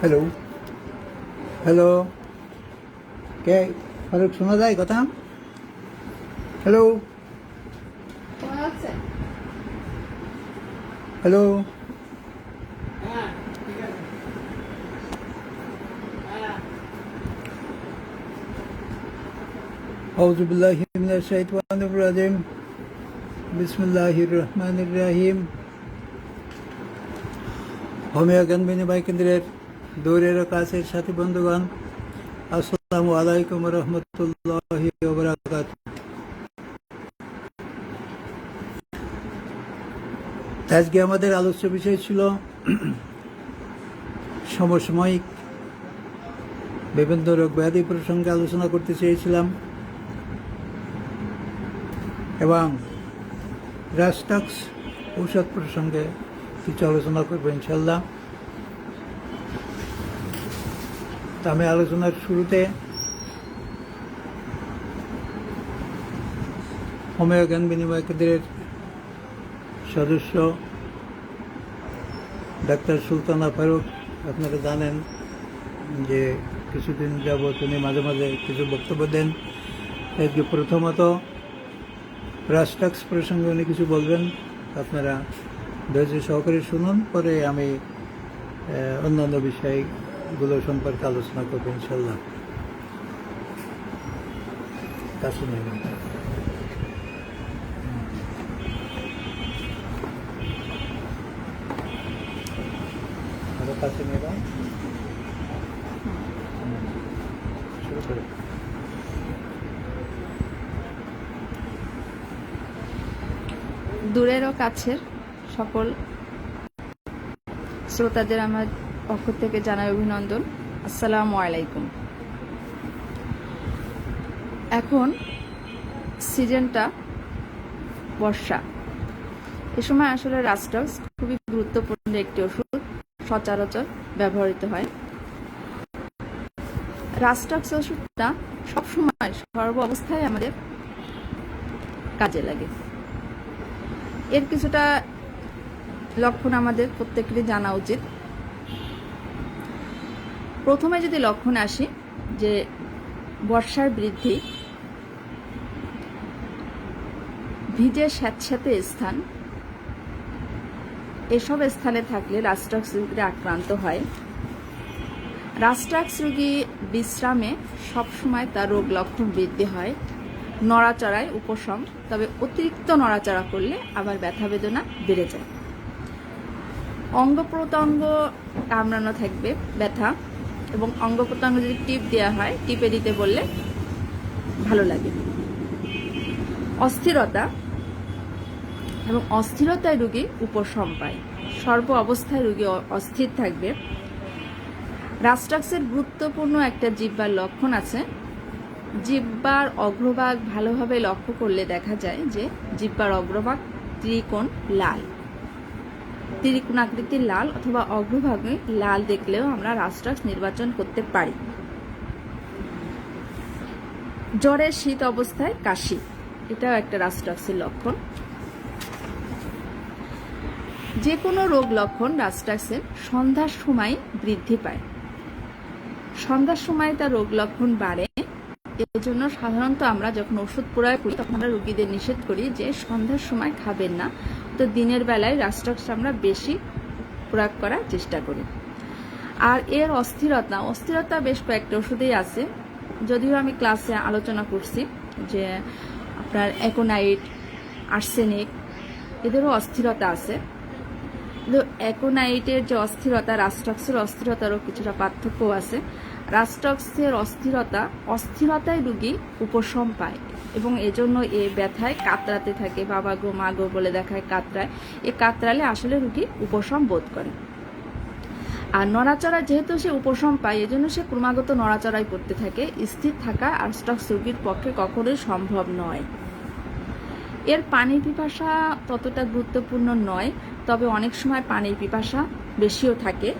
Hello hello, क्या ফারুক শোনা যায় কথা? হ্যালো হ্যালো, আউযু বিল্লাহি মিনাশ শাইতানির রাজিম, বিসমিল্লাহির রহমানির রহিম। হোমিও জ্ঞান বিনিময় কেন্দ্রের দূরের ও কাছের সাথী বন্ধুগণ, আসসালামু আলাইকুম রহমতুল্লাহি ওয়া বারাকাতুহু। আজকে আমাদের আলোচ্য বিষয় ছিল সমসাময়িক বিভিন্ন রোগ ব্যাধি প্রসঙ্গে আলোচনা করতে চেয়েছিলাম এবং রাস্টাক্স ঔষধ প্রসঙ্গে কিছু আলোচনা করবো ইনশাল্লাহ। তা আমি আলোচনার শুরুতে হোমিও জ্ঞান বিনিময় কেন্দ্রের সদস্য ডাক্তার সুলতানা ফারুক, আপনারা জানেন যে কিছুদিন যাবৎ উনি মাঝে মাঝে কিছু বক্তব্য দেন। আজকে প্রথমত রাস্টাক্স প্রসঙ্গে উনি কিছু বলবেন, আপনারা ধৈর্য সহকারে শুনুন, পরে আমি অন্যান্য বিষয়গুলো সম্পর্কে আলোচনা করবো ইনশাল্লাহ। কাছে নিয়ে কাছে নিয়ে শুরু করে। দূরের ও কাছের সকল শ্রোতাদের আমার পক্ষ থেকে জানাই অভিনন্দন। আসসালামু আলাইকুম। এখন সিজনটা বর্ষা, এ সময় আসলে রাস্টাক্স খুবই গুরুত্বপূর্ণ একটি ওষুধ, সচরাচর ব্যবহৃত হয়। রাস্টাক্স ওষুধটা সবসময় সর্ব অবস্থায় আমাদের কাজে লাগে। এর কিছুটা লক্ষণ আমাদের প্রত্যেকেরই জানা উচিত। প্রথমে যদি লক্ষণ আসি, যে বর্ষার বৃদ্ধি, ভিজে স্যাঁতস্যাঁতে স্থান, এসব স্থানে থাকলে রাস্টাক্স রোগে আক্রান্ত হয়। রাস্টাক্স রোগী বিশ্রামে সবসময় তার রোগ লক্ষণ বৃদ্ধি হয়। নড়াচড়ায় উপশম, তবে অতিরিক্ত নড়াচড়া করলে আবার ব্যথা বেদনা বেড়ে যায়। অঙ্গ প্রত্যঙ্গ কামড়ানো থাকবে, ব্যথা, এবং অঙ্গ প্রত্যঙ্গ যদি টিপ দেওয়া হয়, টিপে দিতে বললে ভালো লাগে। অস্থিরতা, এবং অস্থিরতায় রোগী উপশম পায়। সর্ব অবস্থায় রোগী অস্থির থাকবে। রাস্টাক্সের গুরুত্বপূর্ণ একটা জিহ্বার লক্ষণ আছে। জিহ্বার অগ্রভাগ ভালোভাবে লক্ষ্য করলে দেখা যায় যে জিহ্বার অগ্রভাগ ত্রিকোণ লাল, ত্রিকোণ আকৃতির লাল, অথবা অগ্রভাগে লাল দেখলেও আমরা রাস্টাক্স নির্বাচন করতে পারি। জ্বরে শীত অবস্থায় কাশি, এটাও একটা রাস্টাক্সের লক্ষণ। যে কোনো রোগ লক্ষণ রাস্টাক্সের সন্ধ্যার সময় বৃদ্ধি পায়। সন্ধ্যার সময় তার রোগ লক্ষণ বাড়ে। এর জন্য সাধারণত আমরা যখন ওষুধ প্রয়োগ করি তখন আমরা রোগীদের নিষেধ করি যে সন্ধ্যার সময় খাবেন না, তো দিনের বেলায় রাস্টাক্স আমরা বেশি প্রয়োগ করার চেষ্টা করি। আর এর অস্থিরতা বেশ কয়েকটা ওষুধেই আছে, যদিও আমি ক্লাসে আলোচনা করছি যে আপনার অ্যাকোনাইট, আর্সেনিক, এদেরও অস্থিরতা আছে। কিন্তু অ্যাকোনাইটের যে অস্থিরতা, রাস্টাক্সের অস্থিরতারও কিছুটা পার্থক্য আছে। রাস্টাক্সের অস্থিরতায় রোগী উপশম পায়, এবং এজন্য এ ব্যথায় কাতরাতে থাকে, বাবা গো মা গো বলে দেখায়, কাতরায়। এ কাতরালে আসলে রোগী উপশম বোধ করে। আর নড়াচড়া যেহেতু সে উপশম পায়, এজন্য সে ক্রমাগত নড়াচড়াই করতে থাকে। স্থির থাকা রাস্টাক্স রোগীর পক্ষে কখনোই সম্ভব নয়। এর পানির পিপাসা ততটা গুরুত্বপূর্ণ নয়, তবে অনেক সময় পানির পিপাসা বেশিও থাকে।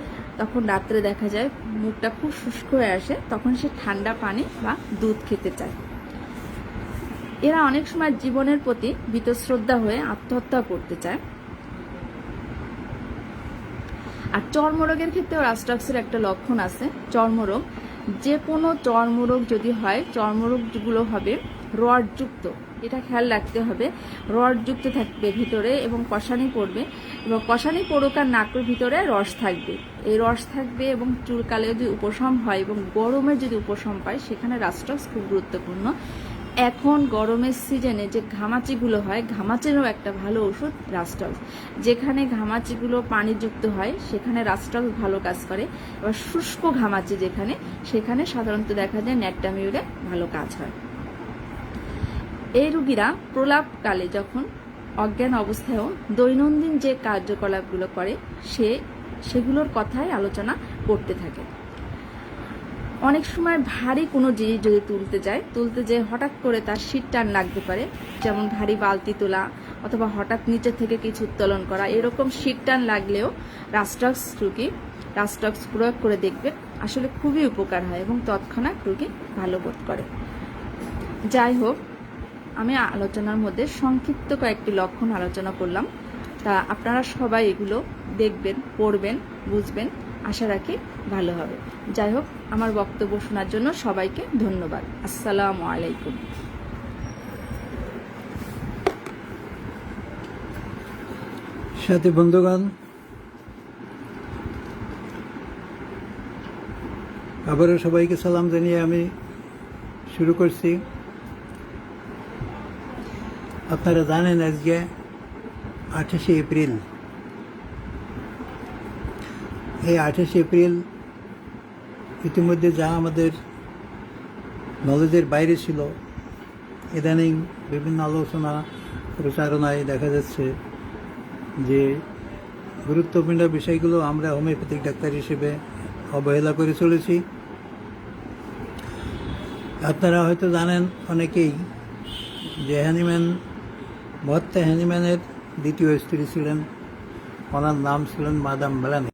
তখন রাত্রে দেখা যায় মুখটা খুব শুষ্ক হয়ে আসে, তখন সে ঠান্ডা পানি বা দুধ খেতে চায়। এরা অনেক সময় জীবনের প্রতি বীতশ্রদ্ধা হয়ে আত্মহত্যা করতে চায়। আর চর্মরোগের ক্ষেত্রেও রাস্টাক্সের একটা লক্ষণ আছে। চর্মরোগ, যে কোনো চর্মরোগ যদি হয়, চর্মরোগগুলো হবে রডযুক্ত, এটা খেয়াল রাখতে হবে। রডযুক্ত থাকবে ভিতরে এবং কষানি পড়বে, এবং কষানি পড়ুক আর নাকের ভিতরে রস থাকবে, এই রস থাকবে এবং চুলকালে যদি উপশম হয় এবং গরমে যদি উপশম পায়, সেখানে রাস্টাক্স খুব গুরুত্বপূর্ণ। এখন গরমের সিজনে যে ঘামাচিগুলো হয়, ঘামাচিরও একটা ভালো ওষুধ রাস্টাক্স। যেখানে ঘামাচিগুলো পানিযুক্ত হয় সেখানে রাস্টাক্স ভালো কাজ করে। এবার শুষ্ক ঘামাচি যেখানে, সেখানে সাধারণত দেখা যায় ন্যাট্টামিউরে ভালো কাজ হয়। এই রুগীরা প্রলাপকালে যখন অজ্ঞান অবস্থায়ও দৈনন্দিন যে কার্যকলাপগুলো করে সেগুলোর কথাই আলোচনা করতে থাকে। অনেক সময় ভারী কোনো জিনিস যদি তুলতে যেয়ে হঠাৎ করে তার শীত টান লাগতে পারে, যেমন ভারী বালতি তোলা অথবা হঠাৎ নিচে থেকে কিছু উত্তোলন করা, এরকম শীত টান লাগলেও রাস্টাক্স প্রয়োগ করে দেখবেন, আসলে খুবই উপকার হয় এবং তৎক্ষণাৎ রুগী ভালো বোধ করে। যাই হোক, আমি আলোচনার মধ্যে সংক্ষিপ্ত কয়েকটি লক্ষণ আলোচনা করলাম, তা আপনারা সবাই এগুলো দেখবেন, পড়বেন, বুঝবেন, আশা রাখি ভালো হবে। যাই হোক, আমার বক্তব্য শোনার জন্য সবাইকে ধন্যবাদ। আসসালামু আলাইকুম। সাথী বন্ধুগণ, আবারও সবাইকে সালাম জানিয়ে আমি শুরু করছি। আপনারা জানেন আজকে 28শে এপ্রিল। এই 28শে এপ্রিল ইতিমধ্যে যা আমাদের নলেজের বাইরে ছিল, ইদানিং বিভিন্ন আলোচনা প্রচারণায় দেখা যাচ্ছে যে গুরুত্বপূর্ণ বিষয়গুলো আমরা হোমিওপ্যাথিক ডাক্তার হিসেবে অবহেলা করে চলেছি। আপনারা হয়তো জানেন অনেকেই যে মহাত্মা হ্যানিম্যানের দ্বিতীয় স্ত্রী ছিলেন, ওনার নাম ছিলেন মাদাম মেলানি।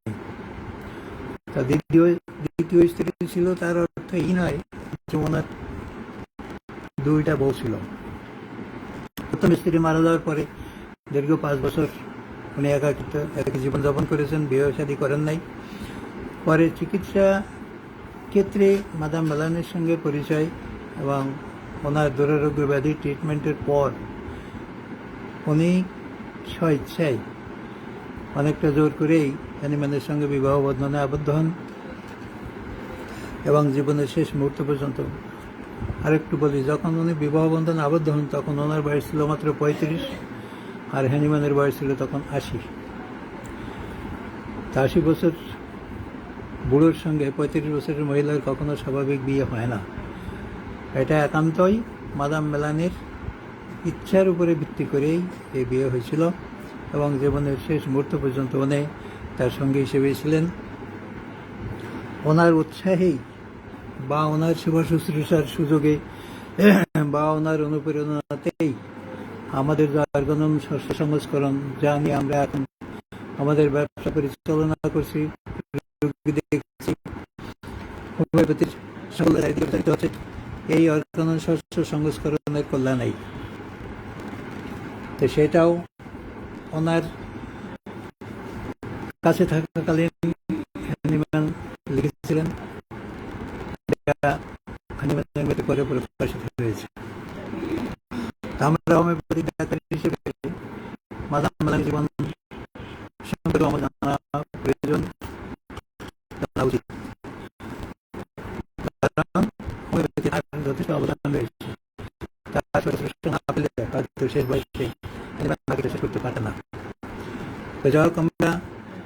তা দ্বিতীয় স্ত্রী ছিল, তার অর্থ এই নয় যে ওনার দুইটা বউ ছিল। প্রথম স্ত্রী মারা যাওয়ার পরে দীর্ঘ 5 বছর উনি একাকী জীবনযাপন করেছেন, বিয়ে শাদী করেন নাই। পরে চিকিৎসা ক্ষেত্রে মাদাম মেলানির সঙ্গে পরিচয় এবং ওনার দুরারোগ্য ব্যাধি ট্রিটমেন্টের পর উনি স্বেচ্ছায় অনেকটা জোর করেই হ্যানিম্যানের সঙ্গে বিবাহ বন্ধনে আবদ্ধ হন এবং জীবনের শেষ মুহূর্ত পর্যন্ত। আরেকটু বলি, যখন উনি বিবাহ বন্ধনে আবদ্ধ হন তখন ওনার বয়স ছিল মাত্র 35 আর হ্যানিম্যানের বয়স ছিল তখন 80। 80 বছর বুড়োর সঙ্গে 35 বছরের মহিলার কখনো স্বাভাবিক বিয়ে হয় না। এটা একান্তই মাদাম মেলানির ইচ্ছার উপরে ভিত্তি করেই এই বিয়ে হয়েছিল এবং জীবনের শেষ মুহূর্ত পর্যন্ত উনি তার সঙ্গে হিসেবে ছিলেন। ওনার উৎসাহেই বা ওনার সেবা শুশ্রূষার সুযোগে বা ওনার অনুপ্রেরণাতেই আমাদের যে অর্গানন শস্য সংস্করণ, যা নিয়ে আমরা এখন আমাদের ব্যবসা পরিচালনা করছি, দেখছি হোমিওপ্যাথির হচ্ছে, এই অর্গানন শস্য সংস্করণের কল্যাণেই। তো সেটাও ওনার কাছে থাকাকালীন হ্যানিম্যান লিখেছিলেন, পরে প্রকাশিত হয়েছে। আমরা হোমিওপ্যাথিক ডাক্তার হিসেবে মাদাম মেলানির জীবন সম্পর্কে আমার জানা প্রয়োজন, জানা উচিত, কারণ হোমিওপ্যাথি যথেষ্ট অবদান রয়েছে। তার সদস্য না পেলে হয়তো শেষ বয়সে শেষ করতে পারে না। তো যাই হোক, আমরা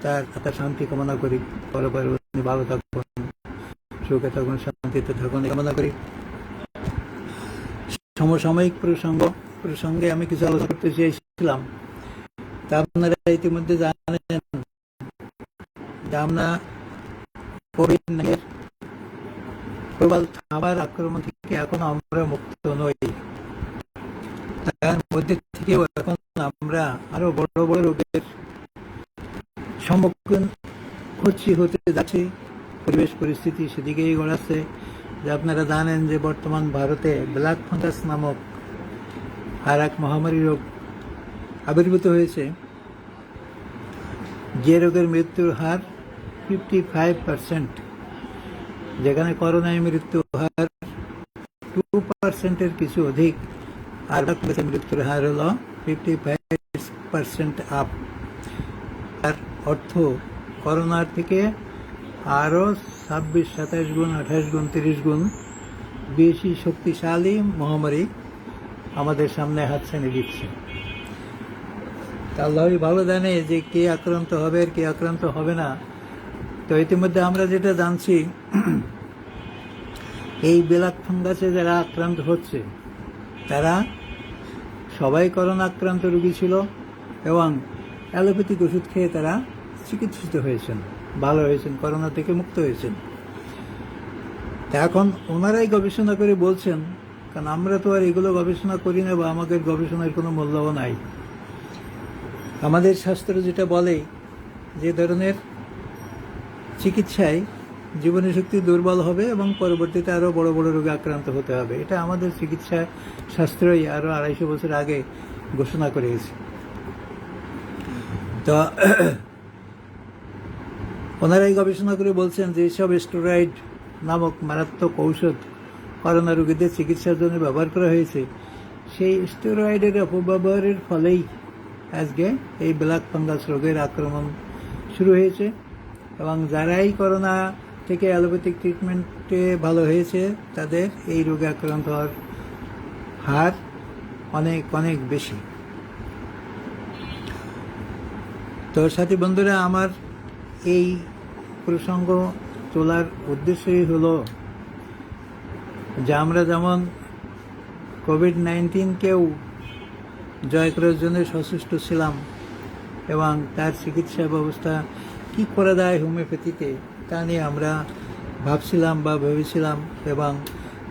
তার শান্তি কামনা করি, পরে উনি ভালো থাকুন, সুখে থাকুন, শান্তিতে থাকুন কামনা করি। সমসাময়িক প্রসঙ্গে আমি কিছু আলোচনা করতে চেয়েছিলাম। তা আপনারা ইতিমধ্যে জানেন যে আমরা কোভিড-19 প্রবল থাবার আক্রমণ থেকে এখন আমরা মুক্ত নই। তার মধ্যে থেকেও এখন আমরা আরো বড় বড় রোগের সম্মুখীন হতে যাচ্ছি। পরিবেশ পরিস্থিতি সেদিকেই গড়াচ্ছে। যে আপনারা জানেন যে বর্তমান ভারতে ব্ল্যাক ফাঙ্গাস নামক আর এক মহামারী রোগ আবির্ভূত হয়েছে, যে রোগের মৃত্যুর হার 55%, যেখানে করোনায় মৃত্যু হার 2%-এর কিছু অধিক, আর মৃত্যুর হার হলো 55% আপ। তার অর্থ করোনার থেকে আরও 26-27 গুণ, 28 গুণ, 30 গুণ বেশি শক্তিশালী মহামারী আমাদের সামনে হাতছানি দিচ্ছে। আল্লাহই ভালো জানে যে কে আক্রান্ত হবে আর কে আক্রান্ত হবে না। তো ইতিমধ্যে আমরা যেটা জানছি, এই ব্ল্যাক ফাঙ্গাসে যারা আক্রান্ত হচ্ছে তারা সবাই করোনা আক্রান্ত রোগী ছিল এবং অ্যালোপ্যাথিক ওষুধ খেয়ে তারা চিকিৎসিত হয়েছেন, ভালো হয়েছেন, করোনা থেকে মুক্ত হয়েছেন। তা এখন ওনারাই গবেষণা করে বলছেন, কারণ আমরা তো আর এগুলো গবেষণা করি না বা আমাদের গবেষণার কোনো মূল্যও নাই। আমাদের শাস্ত্র যেটা বলে যে ধরনের চিকিৎসায় জীবনী শক্তি দুর্বল হবে এবং পরবর্তীতে আরও বড় বড় রোগে আক্রান্ত হতে হবে, এটা আমাদের চিকিৎসা শাস্ত্রই আরও 250 বছর আগে ঘোষণা করে গেছে। তো ওনারাই গবেষণা করে বলছেন যে এইসব স্টেরয়েড নামক মারাত্মক ঔষধ করোনা রোগীদের চিকিৎসার জন্য ব্যবহার করা হয়েছে, সেই স্টেরয়েডের অপব্যবহারের ফলেই আজকে এই ব্ল্যাক ফাঙ্গাস রোগের আক্রমণ শুরু হয়েছে। এবং যারাই করোনা থেকে অ্যালোপ্যাথিক ট্রিটমেন্টে ভালো হয়েছে তাদের এই রোগে আক্রান্ত হওয়ার হার অনেক অনেক বেশি। তো সাথী বন্ধুরা, আমার এই প্রসঙ্গ তোলার উদ্দেশ্যই হলো যে আমরা যেমন কোভিড-19কেও জয় করার জন্য সচেষ্ট ছিলাম এবং তার চিকিৎসা ব্যবস্থা কি করা যায় হোমিওপ্যাথিতে তা নিয়ে আমরা ভাবছিলাম বা ভেবেছিলাম, এবং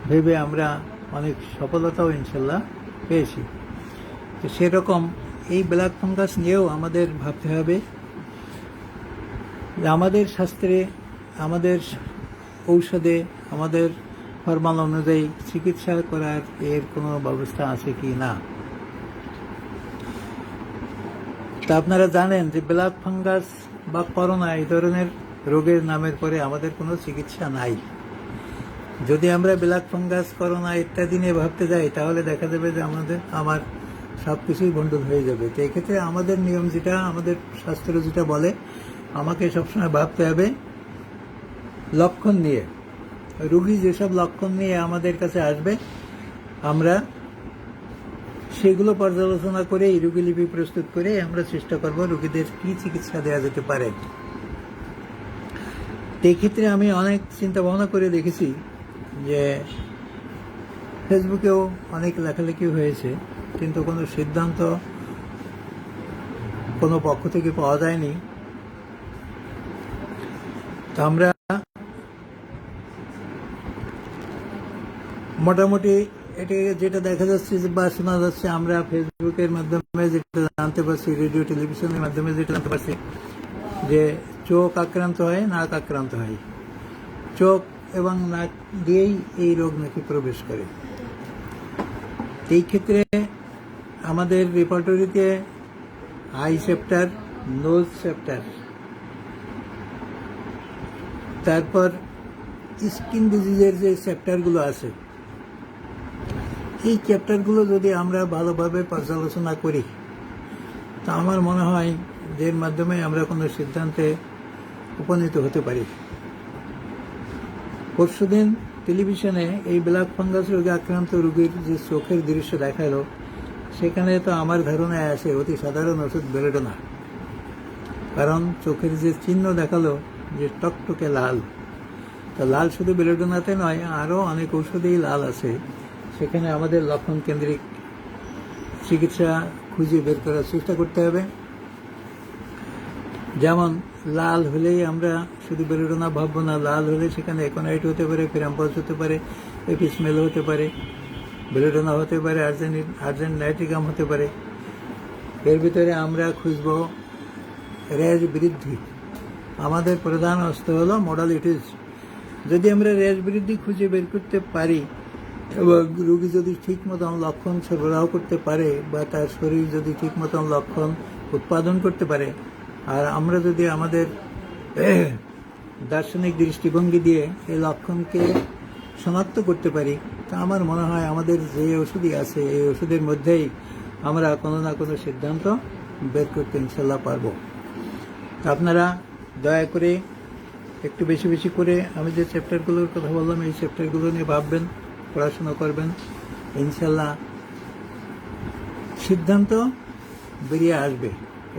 ভেবে আমরা অনেক সফলতাও ইনশাল্লাহ পেয়েছি। তো সেরকম এই ব্ল্যাক ফাঙ্গাস নিয়েও আমাদের ভাবতে হবে যে আমাদের শাস্ত্রে, আমাদের ঔষধে, আমাদের ফরমান অনুযায়ী চিকিৎসা করার এর কোনো ব্যবস্থা আছে কি না। তা আপনারা জানেন যে ব্ল্যাক ফাঙ্গাস বা করোনা এই ধরনের রোগের নামের পরে আমাদের কোনো চিকিৎসা নাই। যদি আমরা ব্ল্যাক ফাঙ্গাস, করোনা ইত্যাদি নিয়ে ভাবতে যাই তাহলে দেখা যাবে যে আমার সব কিছুই বন্ডল হয়ে যাবে। তো এক্ষেত্রে আমাদের নিয়ম যেটা, আমাদের শাস্ত্র যেটা বলে, আমাকে সবসময় ভাবতে হবে লক্ষণ নিয়ে। রোগী যেসব লক্ষণ নিয়ে আমাদের কাছে আসবে আমরা সেগুলো পর্যালোচনা করে এই রোগীলিপি প্রস্তুত করে আমরা চেষ্টা করব রোগীদের কি চিকিৎসা দেওয়া যেতে পারে। এক্ষেত্রে আমি অনেক চিন্তা ভাবনা করে দেখেছি যে ফেসবুকেও অনেক লেখালেখি হয়েছে, কিন্তু কোনো সিদ্ধান্ত কোনো পক্ষ থেকে পাওয়া যায়নি। তো আমরা মোটামুটি এটা যেটা দেখা যাচ্ছে বা শোনা যাচ্ছে, আমরা ফেসবুকের মাধ্যমে যেটা জানতে পারছি, রেডিও টেলিভিশনের মাধ্যমে যেটা জানতে পারছি, যে চোখ আক্রান্ত হয়, নাক আক্রান্ত হয়, চোখ এবং নাক দিয়েই এই রোগ নাকি প্রবেশ করে। এই ক্ষেত্রে আমাদের রেপার্টরিতে আই চ্যাপ্টার, নোজ চ্যাপ্টার, তারপর স্কিন ডিজিজের যে চ্যাপ্টারগুলো আছে, এই চ্যাপ্টারগুলো যদি আমরা ভালোভাবে পর্যালোচনা করি তা আমার মনে হয় যে এর মাধ্যমে আমরা কোনো সিদ্ধান্তে উপনীত হতে পারি। পরশুদিন টেলিভিশনে এই ব্ল্যাক ফাঙ্গাস রোগে আক্রান্ত রোগীর যে চোখের দৃশ্য দেখালো, সেখানে তো আমার ধারণায় আছে অতি সাধারণ ওষুধ বেলেডোনা। কারণ চোখের যে চিহ্ন দেখালো যে টকটকে লাল, তো লাল শুধু বেলেডোনাতে নয়, আরও অনেক ঔষধেই লাল আছে। সেখানে আমাদের লক্ষণ কেন্দ্রিক চিকিৎসা খুঁজে বের করার চেষ্টা করতে হবে। যেমন লাল হলেই আমরা শুধু বেলেডোনা ভাববো না, লাল হলে সেখানে একোনাইট হতে পারে, ফেরাম্পাস হতে পারে, এপিসমেল হতে পারে, বেলেডোনা হতে পারে, আর্জেন্ট নাইট্রিকাম হতে পারে। এর ভিতরে আমরা খুঁজব রেজ বৃদ্ধি। আমাদের প্রধান অস্ত্র হলো মডালিটিস। যদি আমরা রেজ বৃদ্ধি খুঁজে বের করতে পারি এবং রোগী যদি ঠিক মতন লক্ষণ সরবরাহ করতে পারে বা তার শরীর যদি ঠিক মতন লক্ষণ উৎপাদন করতে পারে, আর আমরা যদি আমাদের দার্শনিক দৃষ্টিভঙ্গি দিয়ে এই লক্ষণকে শনাক্ত করতে পারি, তা আমার মনে হয় আমাদের যে ওষুধই আছে এই ওষুধের মধ্যেই আমরা কোনো না কোনো সিদ্ধান্ত বের করতে ইনশাল্লাহ পারবো। তা আপনারা দয়া করে একটু বেশি বেশি করে আমি যে চ্যাপ্টারগুলোর কথা বললাম এই চ্যাপ্টারগুলো নিয়ে ভাববেন, পড়াশোনা করবেন, ইনশাল্লাহ সিদ্ধান্ত বেরিয়ে আসবে,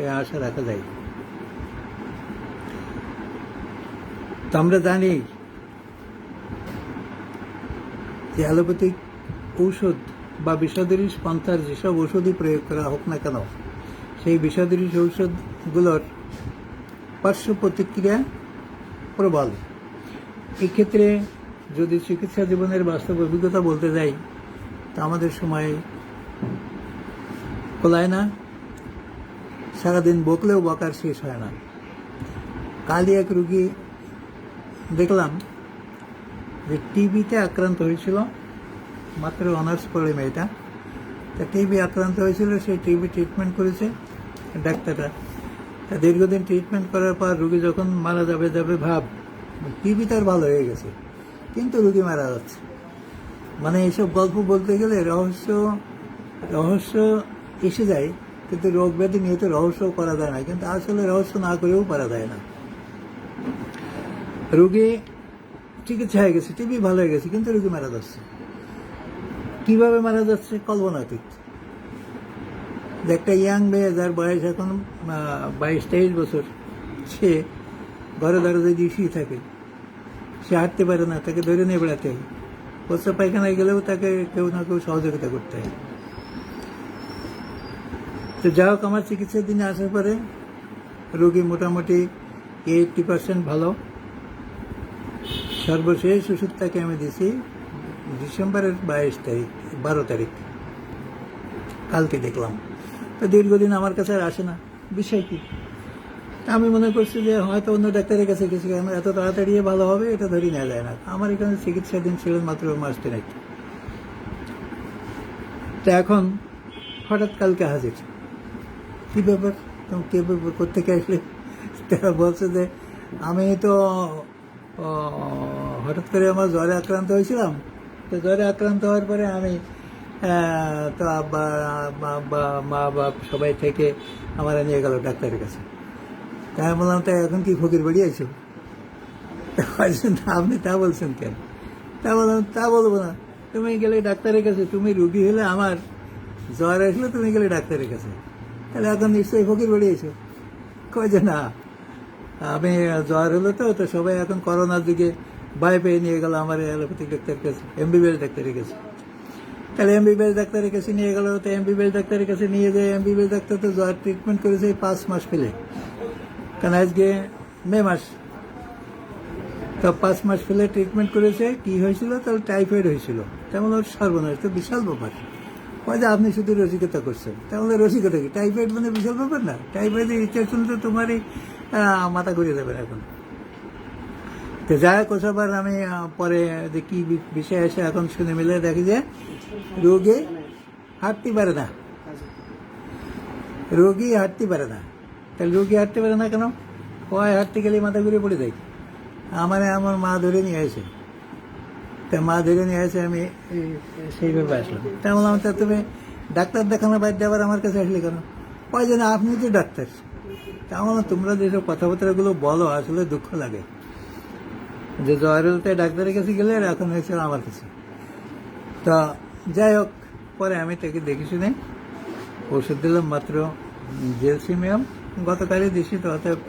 এ আশা রাখা যায়। তো আমরা জানি যে অ্যালোপ্যাথিক ঔষধ বা বিষাদরিশ পন্থার যেসব ওষুধই প্রয়োগ করা হোক না কেন, সেই বিষাদরিশ ঔষধগুলোর পার্শ্ব প্রতিক্রিয়া প্রবল। এক্ষেত্রে যদি চিকিৎসা জীবনের বাস্তব অভিজ্ঞতা বলতে যাই, তা আমাদের সময় কোলায় না, সারাদিন বকলেও বকার শেষ হয় না। কালই এক রুগী দেখলাম যে টিবিতে আক্রান্ত হয়েছিল, মাত্র অনার্স পড়ে মেয়েটা, তা টিবি আক্রান্ত হয়েছিল, সেই টিবি ট্রিটমেন্ট করেছে ডাক্তাররা। তা দীর্ঘদিন ট্রিটমেন্ট করার পর রুগী যখন মারা যাবে যাবে ভাব, টিবি তার ভালো হয়ে গেছে কিন্তু রুগী মারা যাচ্ছে। মানে এইসব গল্প বলতে গেলে রহস্য এসে যায়, কিন্তু রোগ ব্যাধি নিয়ে তো রহস্যও করা যায় না, কিন্তু আসলে রহস্য না করেও পারা যায় না। রুগী চিকিৎসা হয়ে গেছে, টিবি ভালো হয়ে গেছে, কিন্তু রুগী মারা যাচ্ছে। কিভাবে মারা যাচ্ছে কল্পনাতীত। যে একটা ইয়াং মেয়ে যার বয়স এখন 22-23 বছর, সে ঘরে দরজায় দিয়ে শুয়ে থাকে, সে হাঁটতে পারে না, তাকে ধরে নিয়ে বেড়াতে হয়, প্রস্রাব পায়খানায় গেলেও তাকে কেউ না কেউ সহযোগিতা করতে হয়। তো যা হোক, আমার চিকিৎসার দিনে আসার পরে রোগী মোটামুটি 80% ভালো। সর্বশেষ ওষুধ তাকে আমি দিয়েছি ডিসেম্বরের 12 তারিখ, কালকে দেখলাম। তো দীর্ঘদিন আমার কাছে আর আসে না, বিষয় কি? আমি মনে করছি যে হয়তো অন্য ডাক্তারের কাছে গেছি, কেন এত তাড়াতাড়ি ভালো হবে এটা ধরে নেওয়া যায় না। আমার এখানে চিকিৎসার দিন ছিলেন মাত্র মাস 3। তো এখন হঠাৎ কালকে হাজির, কি ব্যাপার, তুমি কে ব্যাপার, কোথেকে আসলে? তারা বলছে যে আমি তো হঠাৎ করে আমার জ্বরে আক্রান্ত হয়েছিলাম, তো জ্বরে আক্রান্ত হওয়ার পরে আমি তো আব্বা মা বাপ সবাই থেকে আমার নিয়ে গেল ডাক্তারের কাছে। তাই আমি বললাম, তাই এখন কি ফকির বাড়ি আইছো? আপনি তা বলছেন কেন? তা বললাম, তা বলবো না, তুমি গেলে ডাক্তারের কাছে, তুমি রুগী হলে, আমার জ্বর আসলে তুমি গেলে ডাক্তারের কাছে, তাহলে এখন নিশ্চয়ই ফকির বাড়ি আইছো? কয় যে না, আমি জ্বর হলো তো সবাই এখন করোনার যুগে ভয় পেয়ে নিয়ে গেল আমার অ্যালোপ্যাথিক ডাক্তারের কাছে, এমবিবিএস ডাক্তারের কাছে। তাহলে এমবিবিএস ডাক্তারের কাছে নিয়ে গেল, তো এমবিবিএস ডাক্তারের কাছে নিয়ে যায়, এমবিবিএস ডাক্তার তো জ্বর ট্রিটমেন্ট করেছে 5 মাস ফেলে, কারণ আজকে মে মাস, তো 5 মাস ফেলে ট্রিটমেন্ট করেছে। কি হয়েছিল? তাহলে টাইফয়েড হয়েছিল। তেমন ওর সর্বনাশ, তো বিশাল ব্যাপার। কয় যে আপনি শুধু রসিকতা করছেন, তাহলে রসিকতা কি? টাইফয়েড মানে বিশাল ব্যাপার না? টাইফয়েডের ইচ্ছা শুনলে তোমারই মাথা ঘুরিয়ে দেবেন এখন। তো যাই হোক, ওসব আর আমি পরে যে কি বিষয় এসে এখন শুনে মিলে দেখি যে রোগী হাঁটতে পারে না, রোগী হাঁটতে পারে না। তাহলে রোগী হাঁটতে পারে না কেন? কয় হাঁটতে গেলে মাথা ঘুরে পড়ে যায়। আমার মা ধরে নিয়ে আসে, তা মা ধরে নিয়ে আসে, আমি সেইভাবে আসলাম। তা বললাম, তা তুমি ডাক্তার দেখানো বাদ দিয়ে আবার আমার কাছে আসলে কেন? কয় যে না, আপনি তো ডাক্তার। তা বললাম, তোমরা যেসব কথাবার্তাগুলো বলো আসলে দুঃখ লাগে, যে জ্বর হতে ডাক্তারের কাছে গেলে আর এখন হয়েছিল আমার কাছে। তা যাই হোক, পরে আমি তাকে দেখে শুনে ওষুধ দিলাম, মাত্র জেলসিমিয়াম গতকালই দিছি। তো অতএব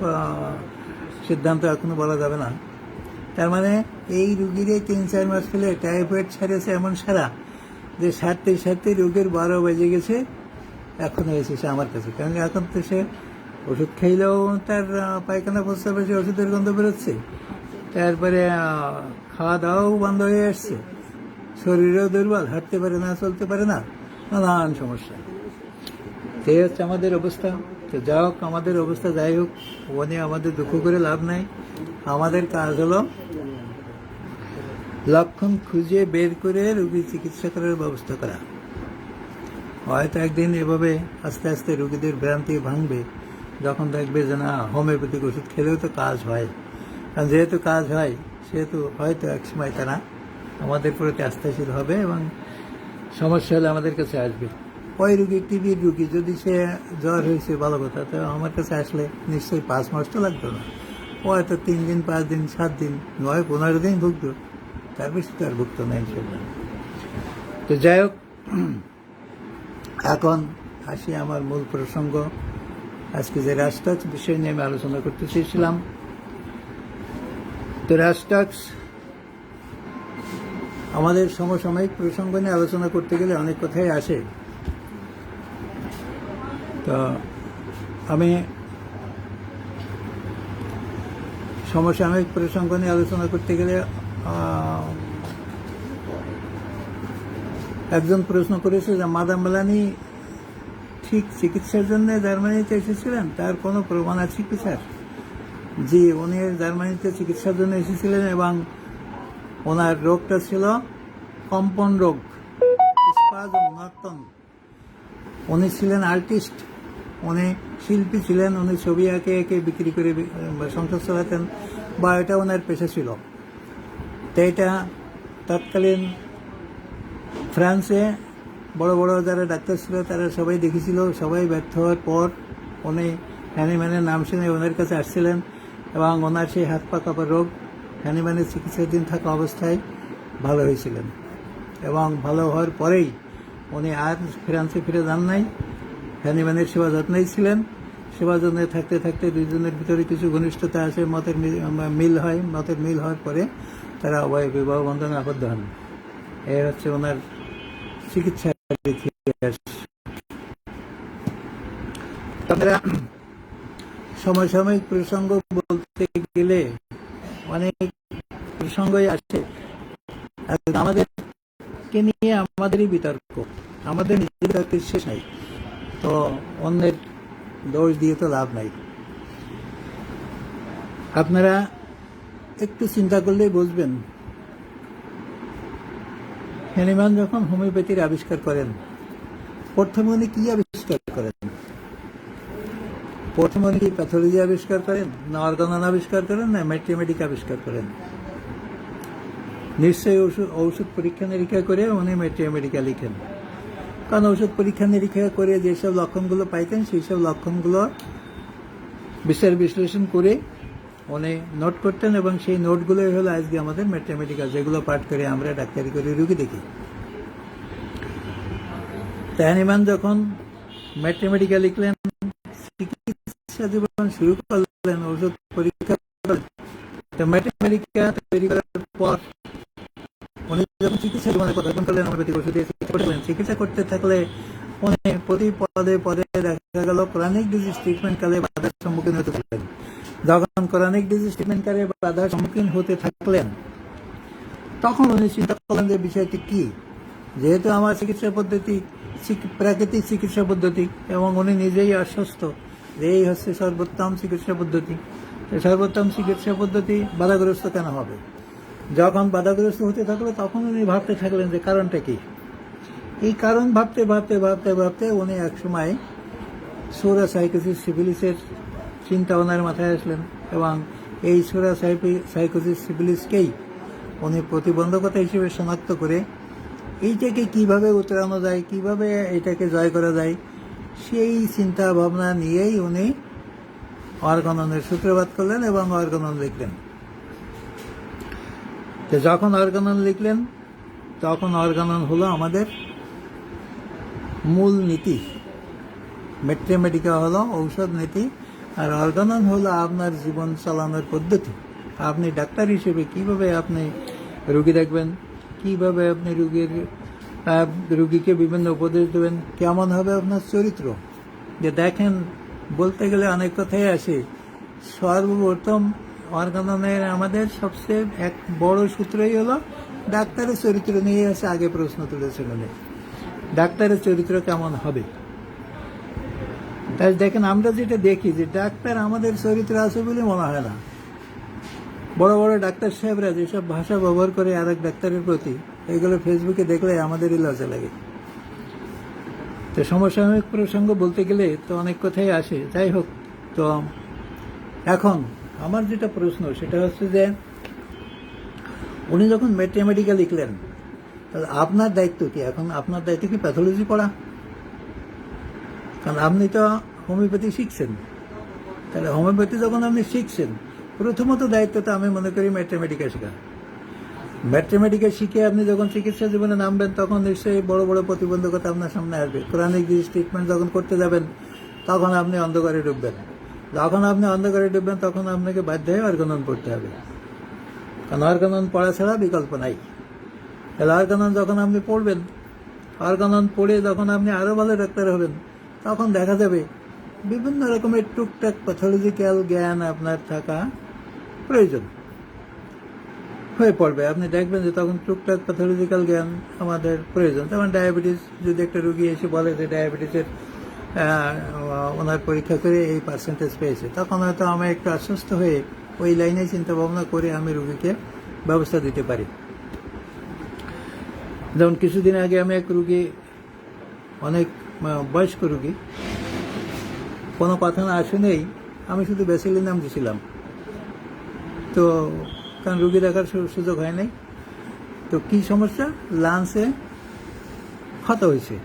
সিদ্ধান্ত এখনো বলা যাবে না। তার মানে এই রুগীর 3-4 মাস ফেলে টাইফয়েড সারেছে এমন সারা যে সারতে রোগের 12 বেজে গেছে, এখন এসেছে আমার কাছে। কারণ এখন তো সে ওষুধ খাইলেও তার পায়খানা প্রস্রাবে সে ওষুধের গন্ধ বেরোচ্ছে, তারপরে খাওয়া দাওয়াও বন্ধ হয়ে আসছে, শরীরেও দুর্বল, হাঁটতে পারে না, চলতে পারে না, নানান সমস্যা। এই হচ্ছে আমাদের অবস্থা। তো যা হোক, আমাদের অবস্থা যাই হোক, ও নিয়ে আমাদের দুঃখ করে লাভ নাই। আমাদের কাজ হলো লক্ষণ খুঁজে বের করে রোগীর চিকিৎসা করার ব্যবস্থা করা। হয়তো একদিন এভাবে আস্তে আস্তে রোগীদের ভ্রান্তি ভাঙবে, যখন দেখবে যে না, হোমিওপ্যাথিক ওষুধ খেলেও তো কাজ হয়, কারণ যেহেতু কাজ হয় সেহেতু হয়তো একসময় তারা আমাদের প্রতি আস্থাশীল হবে এবং সমস্যা হলে আমাদের কাছে আসবে। ওই রুগী টিবির রুগী যদি সে জ্বর হয়েছে ভালো কথা, তো আমার কাছে আসলে নিশ্চয়ই 5 মাস তো লাগতো না, ও হয়তো 3 দিন 5 দিন 7 দিন 9-15 দিন ভুগত, তার বেশি তো আর ভুগতো না ইনশাল্লাহ। তো যাই হোক, এখন আসি আমার মূল প্রসঙ্গ। আজকে যে রাজটক্স বিষয় নিয়ে আমি আলোচনা করতে চেয়েছিলাম, তো রাজটক্স আমাদের সমসাময়িক প্রসঙ্গ নিয়ে আলোচনা করতে গেলে অনেক কথাই আসে। তো আমি সমসাময়িক প্রসঙ্গ নিয়ে আলোচনা করতে গেলে একজন প্রশ্ন করেছে যে মাদাম মেলানি ঠিক চিকিৎসার জন্য জার্মানিতে এসেছিলেন, তার কোনো প্রমাণ আছে কি স্যার? জি, উনি জার্মানিতে চিকিৎসার জন্য এসেছিলেন এবং ওনার রোগটা ছিল কম্পন রোগ, স্পাজম নর্তন। উনি ছিলেন আর্টিস্ট, উনি শিল্পী ছিলেন, উনি ছবি এঁকে এঁকে বিক্রি করে সংসার চালাতেন, বা এটা ওনার পেশা ছিল। তো এটা তৎকালীন ফ্রান্সে বড় বড় যারা ডাক্তার ছিল তারা সবাই দেখেছিল, সবাই ব্যর্থ হওয়ার পর উনি হ্যানিম্যানের নাম শুনে ওনার কাছে আসছিলেন এবং ওনার সেই হাত পা কাঁপা রোগ হ্যানিম্যানের চিকিৎসাধীন থাকা অবস্থায় ভালো হয়েছিলেন। এবং ভালো হওয়ার পরেই উনি আর ফ্রান্সে ফিরে যান নাই, হ্যানিম্যানের সেবা যত্নেই ছিলেন। সেবা যত্নে থাকতে থাকতে দুইজনের ভিতরে কিছু ঘনিষ্ঠতা আসে, মতের মিল হয়। মতের মিল হওয়ার পরে তারা উভয় বিবাহ বন্ধনে আবদ্ধ হন। এই হচ্ছে ওনার চিকিৎসার ইতিহাস। আমরা সমসাময়িক প্রসঙ্গ বলতে গেলে অনেক প্রসঙ্গই আসে, আমাদেরকে নিয়ে আমাদেরই বিতর্ক, আমাদের নিজের বিতর্কের শেষ নাই। তো অন্যের দোষ দিয়ে তো লাভ নাই। আপনারা একটু চিন্তা করলেই বুঝবেন, হ্যানিম্যান যখন হোমিওপ্যাথির আবিষ্কার করেন, প্রথমে উনি কি আবিষ্কার করেন? প্রথমে উনি কি প্যাথোলজি আবিষ্কার করেন, না অর্গানন আবিষ্কার করেন, না ম্যাথমেটিক আবিষ্কার করেন? নিশ্চয়ই ঔষধ পরীক্ষা নিরীক্ষা করে উনি ম্যাথমেটিকা লিখেন। কারণ ঔষধ পরীক্ষা নিরীক্ষা করে যেসব লক্ষণগুলো পাইতেন সেই সব লক্ষণগুলো বিচার বিশ্লেষণ করে উনি নোট করতেন এবং সেই নোটগুলোই হলো আজকে আমাদের ম্যাথমেটিক্যাল, যেগুলো পাঠ করে আমরা ডাক্তারি করে রুগী দেখি। হ্যানিম্যান যখন ম্যাথমেটিক্যাল লিখলেন, চিকিৎসা জীবন শুরু করলেন, ওষুধ পরীক্ষা করলেন। তো ম্যাথমেটিক্যাল তৈরি করার পর উনি যখন চিকিৎসা জীবনের পদার্পণ করলেন, হোমিওপ্যাথিক ওষুধ দিয়ে চিকিৎসা করতে থাকলে উনি প্রতি পদে পদে দেখা গেল ক্রনিক ডিজিজ ট্রিটমেন্ট কালে বাধার সম্মুখীন হতে থাকলেন। যখন ক্রনিক ডিজিজ ট্রিটমেন্ট কালে বাধার সম্মুখীন হতে থাকলেন, তখন উনি চিন্তা করলেন যে বিষয়টি কি। যেহেতু আমার চিকিৎসা পদ্ধতি প্রাকৃতিক চিকিৎসা পদ্ধতি এবং উনি নিজেই আশ্বস্ত যে এই হচ্ছে সর্বোত্তম চিকিৎসা পদ্ধতি, সর্বোত্তম চিকিৎসা পদ্ধতি বাধাগ্রস্ত কেন হবে? যখন বাধাগ্রস্ত হতে থাকলো তখন উনি ভাবতে থাকলেন যে কারণটা কি। এই কারণ ভাবতে ভাবতে ভাবতে ভাবতে উনি একসময় সোরা সাইকোসিস সিফিলিসের চিন্তা ওনার মাথায় আসলেন এবং এই সোরা সাইকোসিস সিফিলিসকেই উনি প্রতিবন্ধকতা হিসেবে শনাক্ত করে এইটাকে কিভাবে উতরানো যায়, কিভাবে এটাকে জয় করা যায়, সেই চিন্তা ভাবনা নিয়েই উনি অর্গাননের সূত্রপাত করলেন এবং অর্গানন লিখলেন। তো যখন অর্গানন লিখলেন তখন অর্গানন হলো আমাদের মূল নীতি, ম্যাথমেটিকা হলো ঔষধ নীতি, আর অর্গানন হলো আপনার জীবন চালানোর পদ্ধতি। আপনি ডাক্তার হিসেবে কিভাবে আপনি রুগী দেখবেন, কিভাবে আপনি রুগীকে বিভিন্ন উপদেশ দেবেন, কেমন হবে আপনার চরিত্র। যে দেখেন, বলতে গেলে অনেক কথাই আসে, সর্বপ্রথম অর্গাননের আমাদের সবচেয়ে এক বড় সূত্রই হলো ডাক্তারের চরিত্র নিয়ে আছে। আগে প্রশ্ন তুলেছেন উনি, ডাক্তারের চরিত্র কেমন হবে। তাই দেখেন, আমরা যেটা দেখি যে ডাক্তার আমাদের চরিত্র আছে বলে মনে হয় না। বড় বড় ডাক্তার সাহেবরা যেসব ভাষা ব্যবহার করে আরেক ডাক্তারের প্রতি, এগুলো ফেসবুকে দেখলে আমাদেরই লজ্জা লাগে। তো সমসাময়িক প্রসঙ্গ বলতে গেলে তো অনেক কথাই আসে। যাই হোক, তো এখন আমার যেটা প্রশ্ন সেটা হচ্ছে যে উনি যখন ম্যাথমেটিক্যাল লিখলেন, তাহলে আপনার দায়িত্ব কি? এখন আপনার দায়িত্ব কি প্যাথোলজি পড়া? কারণ আপনি তো হোমিওপ্যাথি শিখছেন। তাহলে হোমিওপ্যাথি যখন আপনি শিখছেন, প্রথমত দায়িত্বটা আমি মনে করি ম্যাথমেটিক্যাল শেখা। ম্যাথমেটিক্যাল শিখে আপনি যখন চিকিৎসা জীবনে নামবেন, তখন নিশ্চয়ই বড় বড় প্রতিবন্ধকতা আপনার সামনে আসবে। ক্রনিক ডিজিজ ট্রিটমেন্ট যখন করতে যাবেন, তখন আপনি অন্ধকারে ডুববেন। যখন আপনি অন্ধকারে ডুববেন, তখন আপনাকে বাধ্য হয়ে অর্গানন পড়তে হবে, কারণ অর্গানন পড়া ছাড়া বিকল্প নাই। তাহলে অর্গানন যখন আপনি পড়বেন, অর্গানন পড়ে যখন আপনি আরও ভালো ডাক্তার হবেন, তখন দেখা যাবে বিভিন্ন রকমের টুকটাক প্যাথোলজিক্যাল জ্ঞান আপনার থাকা প্রয়োজন হয়ে পড়বে। আপনি দেখবেন যে তখন টুকটাক প্যাথোলজিক্যাল জ্ঞান আমাদের প্রয়োজন। যেমন ডায়াবেটিস, যদি একটা রুগী এসে বলে যে ডায়াবেটিসের ওনার পরীক্ষা করে এই পার্সেন্টেজ পেয়েছে, তখন হয়তো আমি একটু আশ্বস্ত হয়ে ওই লাইনে চিন্তা ভাবনা করে আমি রুগীকে ব্যবস্থা দিতে পারি। যেমন কিছুদিন আগে আমি এক রুগী, অনেক বয়স্ক রুগী, কোনো কথা না শুনেই আমি শুধু ব্যাসিলিন নাম দিয়েছিলাম। তো কারণ রুগী দেখার সুযোগ হয় নাই। তো কি সমস্যা? লাঞ্চে ক্ষত হয়েছে।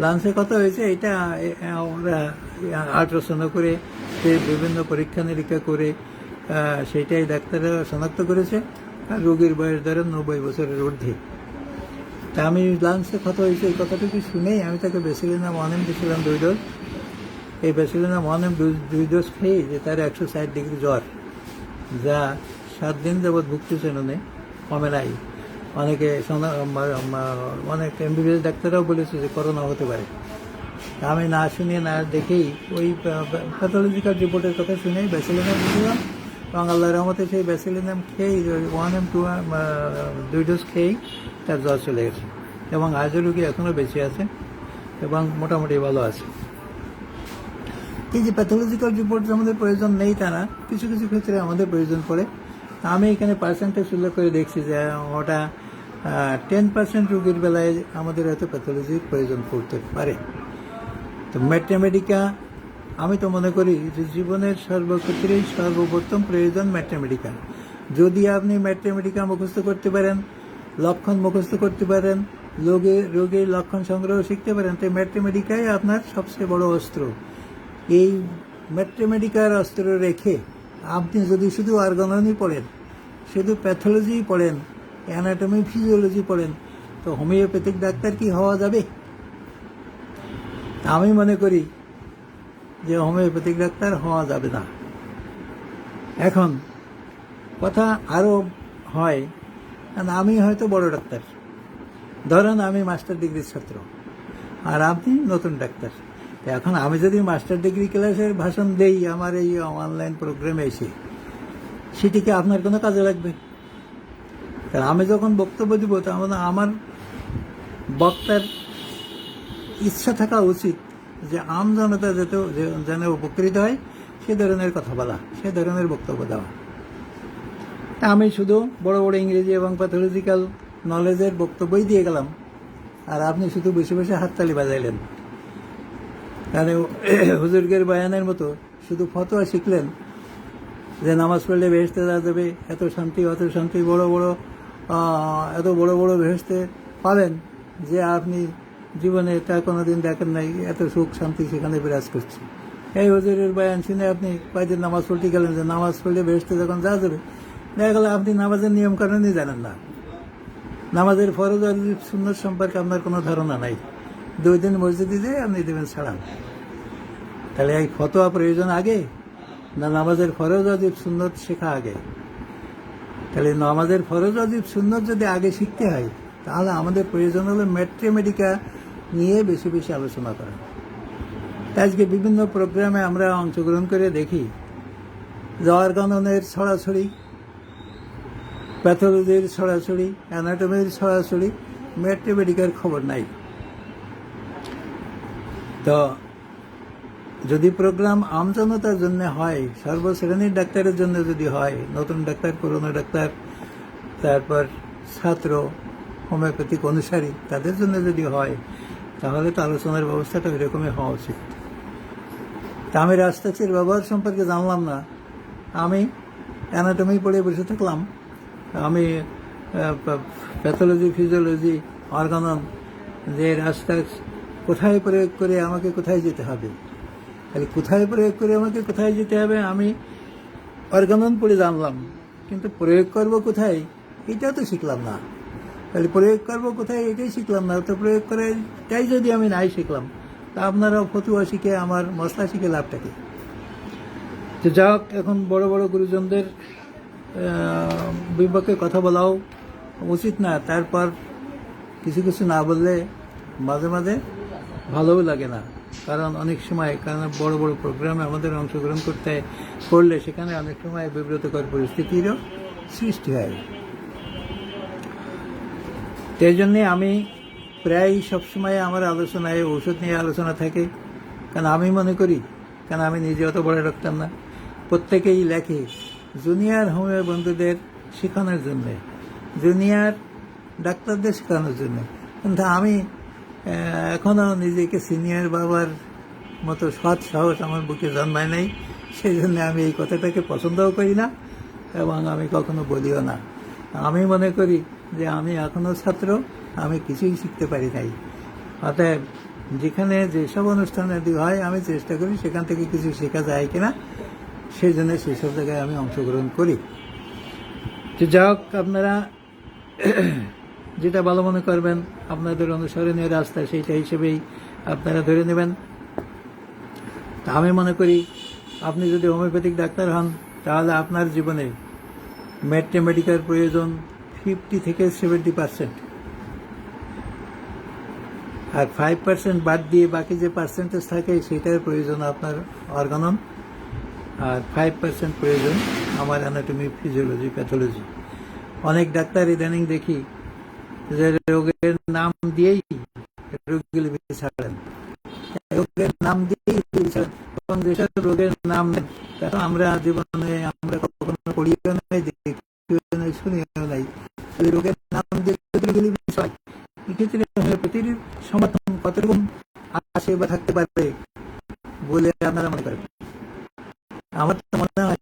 লাঞ্চে ক্ষত হয়েছে, এটা ওরা আল্ট্রাসাউন্ড করে, বিভিন্ন পরীক্ষা নিরীক্ষা করে সেইটাই ডাক্তাররা শনাক্ত করেছে। আর রোগীর বয়স ধরেন 90 বছরের ঊর্ধ্বে। তা আমি লাঞ্চে ক্ষত হয়েছে এই কথাটুকু শুনেই আমি তাকে ব্যাসিলিনাম 1M দিয়েছিলাম 2 ডোজ। এই ব্যাসিলিনাম 1M 2 ডোজ খেয়ে যে তার 160 ডিগ্রি জ্বর, যা 7 দিন যাবৎ ভুগতেছেন উনি, কমে নাই। অনেকে অনেক এমবিবিএস ডাক্তাররাও বলেছে যে করোনা হতে পারে। আমি না শুনে না দেখেই ওই প্যাথোলজিক্যাল রিপোর্টের কথা শুনেই ব্যাসিলিনাম দিয়েছিলাম, এবং আল্লাহর রহমতে সেই ব্যাসিলিনাম খেয়েই 1M 2 ডোজ খেয়েই তার জ্বর চলে গেছে, এবং আজও রোগী এখনও বেঁচে আছে এবং মোটামুটি ভালো আছে। এই যে প্যাথোলজিক্যাল রিপোর্ট আমাদের প্রয়োজন নেই তা না, কিছু কিছু ক্ষেত্রে আমাদের প্রয়োজন পড়ে। আমি এখানে পার্সেন্টেজ উল্লেখ করে দেখছি যে ওটা 10% রোগীর বেলায় আমাদের হয়তো প্যাথোলজির প্রয়োজন পড়তে পারে। তো ম্যাথমেটিকা আমি তো মনে করি যে জীবনের সর্বক্ষেত্রেই সর্বপ্রথম প্রয়োজন ম্যাথমেটিকা। যদি আপনি ম্যাথমেটিকা মুখস্থ করতে পারেন, লক্ষণ মুখস্থ করতে পারেন, রোগীর লক্ষণ সংগ্রহ শিখতে পারেন, তো ম্যাথমেটিকাই আপনার সবচেয়ে বড় অস্ত্র। এই ম্যাথমেটিকার অস্ত্র রেখে আপনি যদি শুধু অর্গাননই পড়েন, শুধু প্যাথোলজি পড়েন, অ্যানাটমি ফিজিওলজি পড়েন, তো হোমিওপ্যাথিক ডাক্তার কি হওয়া যাবে? আমি মনে করি যে হোমিওপ্যাথিক ডাক্তার হওয়া যাবে না। এখন কথা আরও হয়, কারণ আমি হয়তো বড় ডাক্তার, ধরেন আমি মাস্টার ডিগ্রির ছাত্র আর আপনি নতুন ডাক্তার। এখন আমি যদি মাস্টার ডিগ্রি ক্লাসের ভাষণ দেই আমার এই অনলাইন প্রোগ্রামে এসে, সেটিকে আপনার কোনো কাজে লাগবে? কারণ আমি যখন বক্তব্য দিব, তখন আমার বক্তার ইচ্ছা থাকা উচিত যে আম জনতা যেন উপকৃত হয় সে ধরনের কথা বলা, সে ধরনের বক্তব্য দেওয়া। তা আমি শুধু বড় বড় ইংরেজি এবং প্যাথোলজিক্যাল নলেজের বক্তব্যই দিয়ে গেলাম, আর আপনি শুধু বসে বসে হাততালি বাজাইলেন। তাহলে হুজুরগের বয়ানের মতো শুধু ফতোয়া শিখলেন যে নামাজ পড়লে বেহেশতে যাওয়া যাবে, এত শান্তি অত শান্তি, এত বড় বড় বেহেশতে পাবেন যে আপনি জীবনে এটা কোনোদিন দেখেন নাই, এত সুখ শান্তি সেখানে বিরাজ করছে। এই হুজুরের বয়ান শুনে আপনি কয়েকদিন নামাজ পড়তে গেলেন যে নামাজ পড়লে বেহেশতে যখন যাওয়া যাবে, দেখা গেল আপনি নামাজের নিয়ম কানুনই জানেন না, নামাজের ফরজ আর সুন্নত সম্পর্কে আপনার কোনো ধারণা নাই। 2 দিন মসজিদে যেয়ে আপনি দেবেন সালাম। তাহলে এই ফতোয়া প্রয়োজন আগে না নামাজের ফরজ ওয়াজিব সুন্নত শেখা আগে? তাহলে নামাজের ফরজ ওয়াজিব সুন্নত যদি আগে শিখতে হয়, তাহলে আমাদের প্রয়োজন হলো ম্যাথমেটিকা নিয়ে বেশি বেশি আলোচনা করা। আজকে বিভিন্ন প্রোগ্রামে আমরা অংশগ্রহণ করে দেখি যে অর্গাননের ছড়াছড়ি, প্যাথোলজির ছড়াছড়ি, অ্যানাটমির ছড়াছড়ি, ম্যাথমেটিকার খবর নাই। তো যদি প্রোগ্রাম আমজনতার জন্য হয়, সর্বশ্রেণীর ডাক্তারের জন্য যদি হয়, নতুন ডাক্তার, পুরনো ডাক্তার, তারপর ছাত্র, হোমিওপ্যাথিক অনুসারী, তাদের জন্য যদি হয়, তাহলে তো আলোচনার ব্যবস্থাটা ওইরকমই হওয়া উচিত। তা আমি রাস্তাচির ব্যবহার সম্পর্কে জানলাম না, আমি অ্যানাটমি পড়ে বসে থাকলাম, আমি প্যাথোলজি, ফিজিওলজি, অর্গানন, যে রাস্টাক্স কোথায় প্রয়োগ করে আমাকে কোথায় যেতে হবে, তাহলে কোথায় প্রয়োগ করে আমাকে কোথায় যেতে হবে আমি অর্গানন পড়ে জানলাম, কিন্তু প্রয়োগ করব কোথায় এটাও তো শিখলাম না। তাহলে প্রয়োগ করব কোথায় এটাই শিখলাম না, তো প্রয়োগ করে তাই যদি আমি নাই শিখলাম, তা আপনারা ফতুয়া শিখে আমার মশলা শিখে লাভটা কি? তো যাক, এখন বড় বড় গুরুজনদের বিপক্ষে কথা বলাও উচিত না। তারপর কিছু কিছু না বললে মাঝে মাঝে ভালোও লাগে না, কারণ অনেক সময় বড় বড় প্রোগ্রামে আমাদের অংশগ্রহণ করলে সেখানে অনেক সময় বিব্রতকর পরিস্থিতিরও সৃষ্টি হয়। সেই জন্যে আমি প্রায় সবসময় আমার আলোচনায় ঔষধ নিয়ে আলোচনা থাকে, কারণ আমি মনে করি, কারণ আমি নিজে অত বড় রাখতাম না, প্রত্যেকেই লেখে জুনিয়র হোমিও বন্ধুদের শেখানোর জন্যে, জুনিয়র ডাক্তারদের শেখানোর জন্য, কিন্তু আমি এখনও নিজেকে সিনিয়র বাবার মতো সৎ সাহস আমার বুকে জন্মায় নাই। সেই জন্য আমি এই কথাটাকে পছন্দও করি না এবং আমি কখনো বলিও না। আমি মনে করি যে আমি এখনও ছাত্র, আমি কিছুই শিখতে পারি নাই। অতএব যেখানে যেসব অনুষ্ঠানে হয় আমি চেষ্টা করি সেখান থেকে কিছু শেখা যায় কিনা, সেই জন্য সেসব জায়গায় আমি অংশগ্রহণ করি। তো যাক, আপনারা যেটা ভালো মনে করবেন আপনাদের অনুসরণীয় রাস্তা, সেইটা হিসেবেই আপনারা ধরে নেবেন। তা আমি মনে করি আপনি যদি হোমিওপ্যাথিক ডাক্তার হন, তাহলে আপনার জীবনে ম্যাথমেটিক্যাল প্রয়োজন 50 থেকে 70%, আর 5% বাদ দিয়ে বাকি যে পার্সেন্টেজ থাকে সেটার প্রয়োজন আপনার অর্গানন, আর 5% প্রয়োজন আমার অ্যানাটমি, ফিজিওলজি, প্যাথোলজি। অনেক ডাক্তার ইদানিং দেখি যে রোগের নাম দিয়েই রোগী ছাড়েন, রোগের নাম দিয়েই ছাড়েন, এবং যেসব রোগের নাম নেন তারা আমরা জীবনে আমরা কখনো পড়িও নাই, দেখিও নাই, শুনিও নাই। ওই রোগের নাম দিয়ে এক্ষেত্রে হোমিওপ্যাথির সমর্থন কতরকম আসে বা থাকতে পারে বলে আপনারা মনে করেন? আমার তো মনে হয়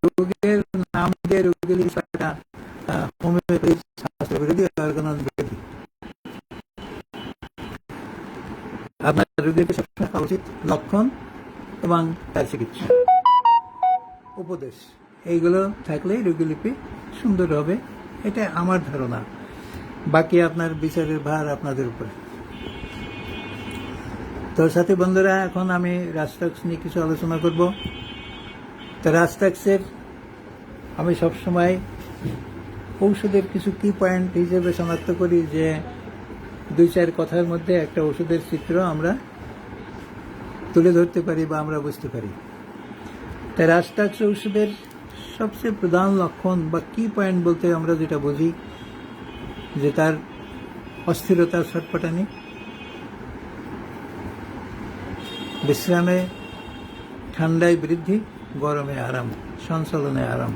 রোগের নাম দিয়ে রোগের বিষয়টা হোমিওপ্যাথি শাস্ত্র বিরোধী, অর্গানন বিরোধী। আপনার রোগীকে সবসময় থাকা উচিত লক্ষণ এবং তার চিকিৎসা, উপদেশ, এইগুলো থাকলেই রোগীলিপি সুন্দর হবে, এটা আমার ধারণা। বাকি আপনার বিচারের ভার আপনাদের উপরে। তো সাথী বন্ধুরা, এখন আমি রাস্টাক্স নিয়ে কিছু আলোচনা করব। তো রাস্টাক্সের আমি সবসময় ঔষধের কিছু কি পয়েন্ট হিসেবে শনাক্ত করি, যে 2-4 কথার মধ্যে একটা ওষুধের চিত্র আমরা তুলে ধরতে পারি বা আমরা বুঝতে পারি। তাই রাস্টাক্স ঔষধের সবচেয়ে প্রধান লক্ষণ বা কি পয়েন্ট বলতে আমরা যেটা বুঝি, যে তার অস্থিরতা, ছটপটানি, বিশ্রামে ঠান্ডায় বৃদ্ধি, গরমে আরাম, সঞ্চালনে আরাম।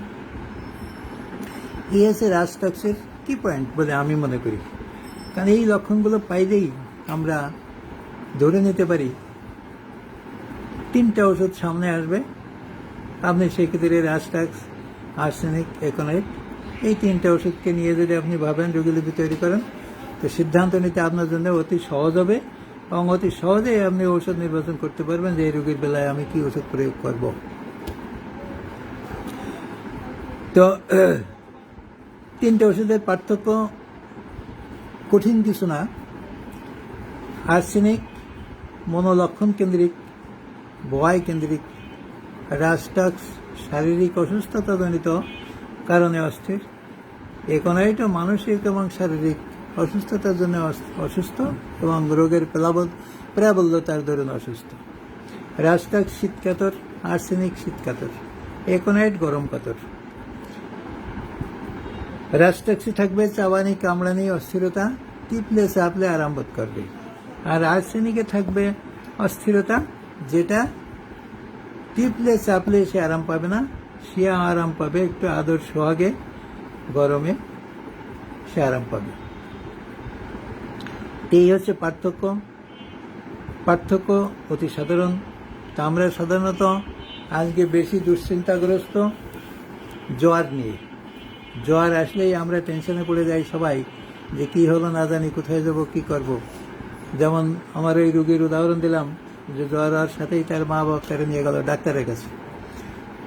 এই আছে রাস্টাক্সের কি পয়েন্ট বলে আমি মনে করি। কারণ এই লক্ষণগুলো পাইলেই আমরা ধরে নিতে পারি 3টা ওষুধ সামনে আসবে, আপনি সেক্ষেত্রে রাস্টাক্স, আর্সেনিক, একনাইট, এই 3টা ওষুধকে নিয়ে যদি আপনি ভাবেন, রোগীলিপি তৈরি করেন, তো সিদ্ধান্ত নিতে আপনার জন্য অতি সহজ হবে এবং অতি সহজেই আপনি ঔষধ নির্বাচন করতে পারবেন যে এই রোগীর বেলায় আমি কি ওষুধ প্রয়োগ করব। তো 3টে ওষুধের পার্থক্য কঠিন কিছু না। আর্সেনিক মনোলক্ষণ কেন্দ্রিক, ভয় কেন্দ্রিক, রাস্টাক্স শারীরিক অসুস্থতাজনিত কারণে অস্থির, একনাইটও মানসিক এবং শারীরিক অসুস্থতার জন্য অসুস্থ এবং রোগের প্রাবল্যতার দরুন অসুস্থ। রাস্টাক্স শীতকাতর, আর্সেনিক শীতকাতর, একনাইট গরম কাতর। রাস্টাক্সে থাকবে চাবানি, কামড়ানি, অস্থিরতা, টিপলে চাপলে আরাম বোধ করবে। আর আর্সেনিকে থাকবে অস্থিরতা, যেটা টিপলে চাপলে সে আরাম পাবে না, সে আরাম পাবে একটু আদর সোহাগে, গরমে সে আরাম পাবে। এই হচ্ছে পার্থক্য। পার্থক্য অতি সাধারণ। তা আমরা সাধারণত আজকে বেশি দুশ্চিন্তাগ্রস্ত জ্বর নিয়ে। জ্বর আসলেই আমরা টেনশনে পড়ে যাই সবাই, যে কি হলো না জানি, কোথায় যাব, কি করব। যেমন আমার এই রোগীর উদাহরণ দিলাম, যে জ্বর হওয়ার সাথেই তার মা বাবা তাকে নিয়ে গেল ডাক্তারের কাছে।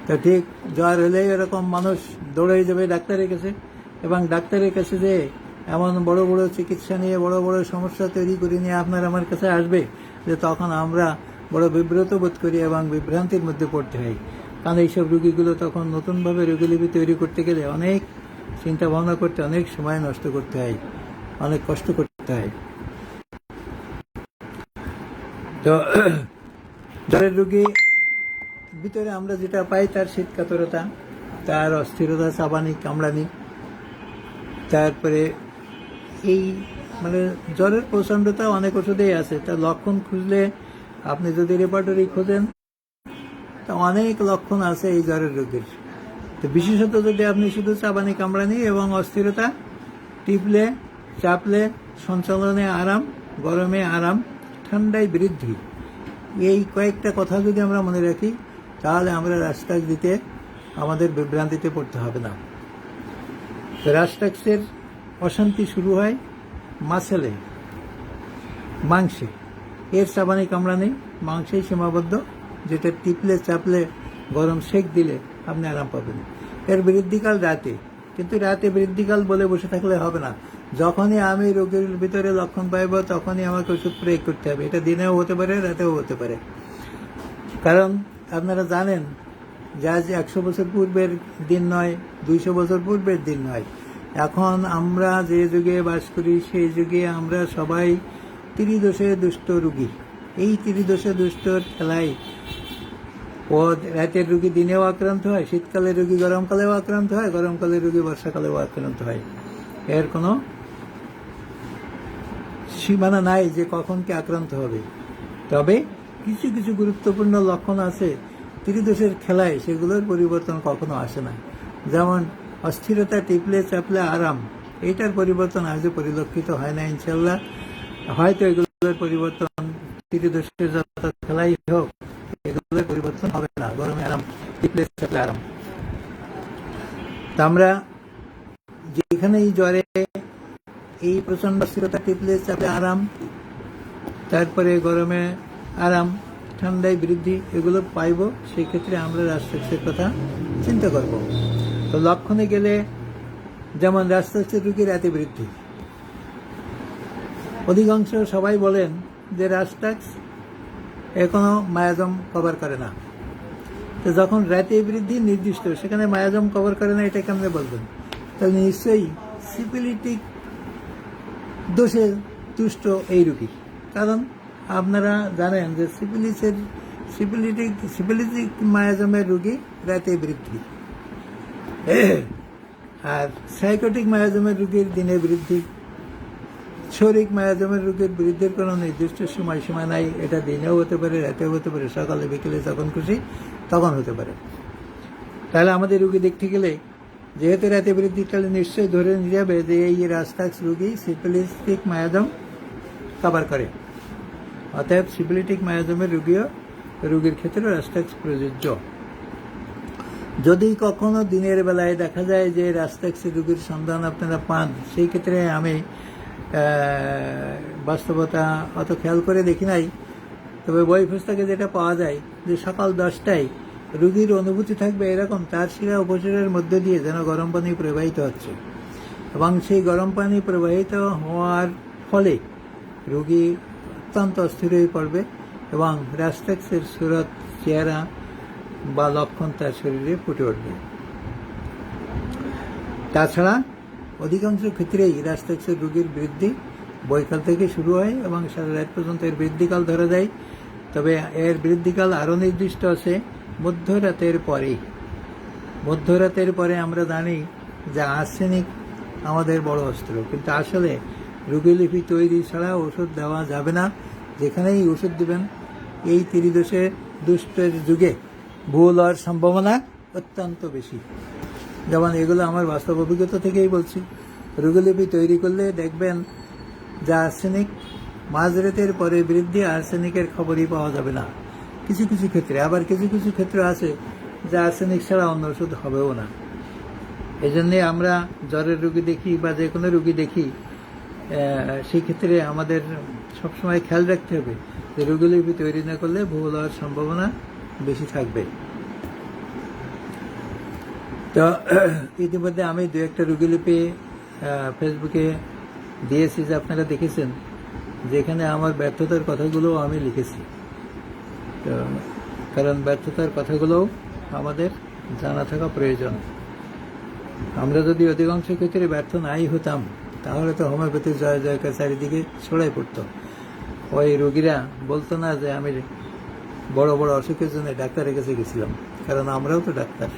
তো ঠিক জ্বর হলেই এরকম মানুষ দৌড়ে যাবে ডাক্তারের কাছে, এবং ডাক্তারের কাছে যে এমন বড় বড় চিকিৎসা নিয়ে বড় বড় সমস্যা তৈরি করে নিয়ে আপনার আমার কাছে আসবে, যে তখন আমরা বড় বিব্রত বোধ করি এবং বিভ্রান্তির মধ্যে পড়তে হয়। কারণ এইসব রোগীগুলো তখন নতুনভাবে রোগীলিপি তৈরি করতে গেলে অনেক চিন্তা ভাবনা করতে, অনেক সময় নষ্ট করতে হয়, অনেক কষ্ট করতে হয়। তো জ্বরের রোগী ভিতরে আমরা যেটা পাই, তার শীতকাতরতা, তার অস্থিরতা, চাবানি কামড়ানি, তারপরে এই মানে জ্বরের প্রচণ্ডতা অনেক ওষুধেই আছে। তার লক্ষণ খুঁজলে আপনি যদি রেপার্টরি খোঁজেন, তা অনেক লক্ষণ আছে এই জ্বরের রোগীর। তো বিশেষত যদি আপনি শুধু চাবানি কামড়ানি এবং অস্থিরতা, টিপলে চাপলে সঞ্চালনে আরাম, গরমে আরাম, ঠান্ডায় বৃদ্ধি, এই কয়েকটা কথা যদি আমরা মনে রাখি, তাহলে আমরা রাস্তাক দিতে আমাদের বিভ্রান্তিতে পড়তে হবে না। রাস্টাক্সের অশান্তি শুরু হয় মাসেলে, মাংসে। এর চাবানি কামড়ানি মাংসেই সীমাবদ্ধ, যেটা টিপলে চাপলে গরম সেক দিলে আপনি আরাম পাবেন। এর বৃদ্ধিকাল রাতে, কিন্তু রাতে বৃদ্ধিকাল বলে বসে থাকলে হবে না। যখনই আমি রোগীর ভিতরে লক্ষণ পাইব, তখনই আমাকে ওষুধ প্রয়োগ করতে হবে। এটা দিনেও হতে পারে, রাতেও হতে পারে। কারণ আপনারা জানেন যে আজ 100 বছর পূর্বের দিন নয়, 200 বছর পূর্বের দিন নয়। এখন আমরা যে যুগে বাস করি, সেই যুগে আমরা সবাই ত্রিদোষে দুষ্ট রোগী। এই ত্রিদোষে দুষ্টর খেলায় ও রাতের রোগী দিনেও আক্রান্ত হয়, শীতকালের রোগী গরমকালেও আক্রান্ত হয়, গরমকালের রোগী বর্ষাকালেও আক্রান্ত হয়। এর কোনো সীমানা নাই যে কখন কে আক্রান্ত হবে। তবে কিছু কিছু গুরুত্বপূর্ণ লক্ষণ আছে ত্রিদোষের খেলায়, সেগুলোর পরিবর্তন কখনো আসে না। যেমন অস্থিরতা, টিপলে চাপলে আরাম, এইটার পরিবর্তন আজও পরিলক্ষিত হয় না। ইনশাল্লাহ হয়তো এগুলোর পরিবর্তন ত্রিদোষের যত খেলাই হোক, এগুলোর পরিবর্তন হবে না। গরমে আরাম, টিপলে চাপলে আরাম। তা আমরা যেখানে এই জ্বরে এই প্রচন্ড অস্থিরতা, টিপলে চাপলে আরাম, তারপরে গরমে আরাম, ঠান্ডায় বৃদ্ধি, এগুলো পাইব, সেই ক্ষেত্রে আমরা রাস্টাক্সের কথা চিন্তা করব। তো লক্ষণে গেলে যেমন রাস্টাক্সের রোগী রাতে বৃদ্ধি, অধিকাংশ সবাই বলেন যে রাস্টাক্স এখনো মায়াজম কভার করে না। তো যখন রাতে বৃদ্ধি নির্দিষ্ট, সেখানে মায়াজম কভার করে না, এটা কেমনে বলবেন? তাহলে নিশ্চয়ই সিপিলিটিক দোষে তুষ্ট এই রোগী। কারণ আপনারা জানেন যে সিপিলিটিক মায়াজমের রোগী রাতে বৃদ্ধি, আর সাইকোটিক মায়াজমের রোগীর দিনে বৃদ্ধি। শরিক মায়াজমের রোগীর বৃদ্ধির কোনো নির্দিষ্ট সময়সীমা নাই। এটা দিনেও হতে পারে, রাতেও হতে পারে, সকালে বিকেলে যখন খুশি তখন হতে পারে। তাহলে আমাদের রোগী দেখতে গেলে যেহেতু রাতে বৃদ্ধি, তাহলে নিশ্চয়ই ধরে নিয়ে যাবে যে এই রাস্টাক্স রোগী সিপিলিটিক মায়াজম কভার করে। অতএব সিপিলিটিক মায়াজমের রোগীর ক্ষেত্রে রাস্টাক্স প্রযোজ্য। যদি কখনো দিনের বেলায় দেখা যায় যে রাস্টাক্স রোগীর সন্ধান আপনারা পান, সেই ক্ষেত্রে আমি বাস্তবতা অত খেয়াল করে দেখি নাই, তবে বই পুস্তকে যেটা পাওয়া যায় যে সকাল 10টায় রোগীর অনুভূতি থাকবে এরকম তার শিরা উপশিরার মধ্যে দিয়ে যেন গরম পানি প্রবাহিত হচ্ছে, এবং সেই গরম পানি প্রবাহিত হওয়ার ফলে রোগী অত্যন্ত অস্থির হয়ে পড়বে এবং রাস্টাক্সের সুরত, চেহারা বা লক্ষণ তার শরীরে ফুটে উঠবে। তাছাড়া অধিকাংশ ক্ষেত্রেই রাস্টাক্সের রোগীর বৃদ্ধি বৈকাল থেকে শুরু হয় এবং সারা রাত পর্যন্ত এর বৃদ্ধিকাল ধরা যায়। তবে এর বৃদ্ধিকাল আরও নির্দিষ্ট আছে মধ্যরাতের পরে। মধ্যরাতের পরে আমরা জানি যে আর্সেনিক আমাদের বড় অস্ত্র, কিন্তু আসলে রোগীলিপি তৈরি ছাড়া ওষুধ দেওয়া যাবে না। যেখানেই ওষুধ দেবেন এই ত্রিদোষে দুষ্টের যুগে ভুল হওয়ার সম্ভাবনা অত্যন্ত বেশি। যেমন এগুলো আমার বাস্তব অভিজ্ঞতা থেকেই বলছি। রোগীলিপি তৈরি করলে দেখবেন যে আর্সেনিক মাঝরাতের পরে বৃদ্ধি, আর্সেনিকের খবরই পাওয়া যাবে না। কিছু কিছু ক্ষেত্রে, আবার কিছু কিছু ক্ষেত্র আছে যা আর্সেনিক ছাড়া অন্য ওষুধ হবেও না। এই জন্যে আমরা জ্বরের রোগী দেখি বা যে কোনো রোগী দেখি, সেই ক্ষেত্রে আমাদের সবসময় খেয়াল রাখতে হবে যে রোগীলিপি তৈরি না করলে ভুল হওয়ার সম্ভাবনা বেশি থাকবে। তো ইতিমধ্যে আমি দু একটা রোগীলিপি ফেসবুকে দিয়েছি, যে আপনারা দেখেছেন, যেখানে আমার ব্যর্থতার কথাগুলো আমি লিখেছি। তো কারণ ব্যর্থতার কথাগুলোও আমাদের জানা থাকা প্রয়োজন। আমরা যদি অধিকাংশ ক্ষেত্রে ব্যর্থ নাই হতাম, তাহলে তো হোমিওপ্যাথি জয় জয়কার চারিদিকে ছড়াই পড়তো। ওই রোগীরা বলতো না যে আমি বড় বড় অসুখের জন্য ডাক্তারের কাছে গেছিলাম, কারণ আমরাও তো ডাক্তার।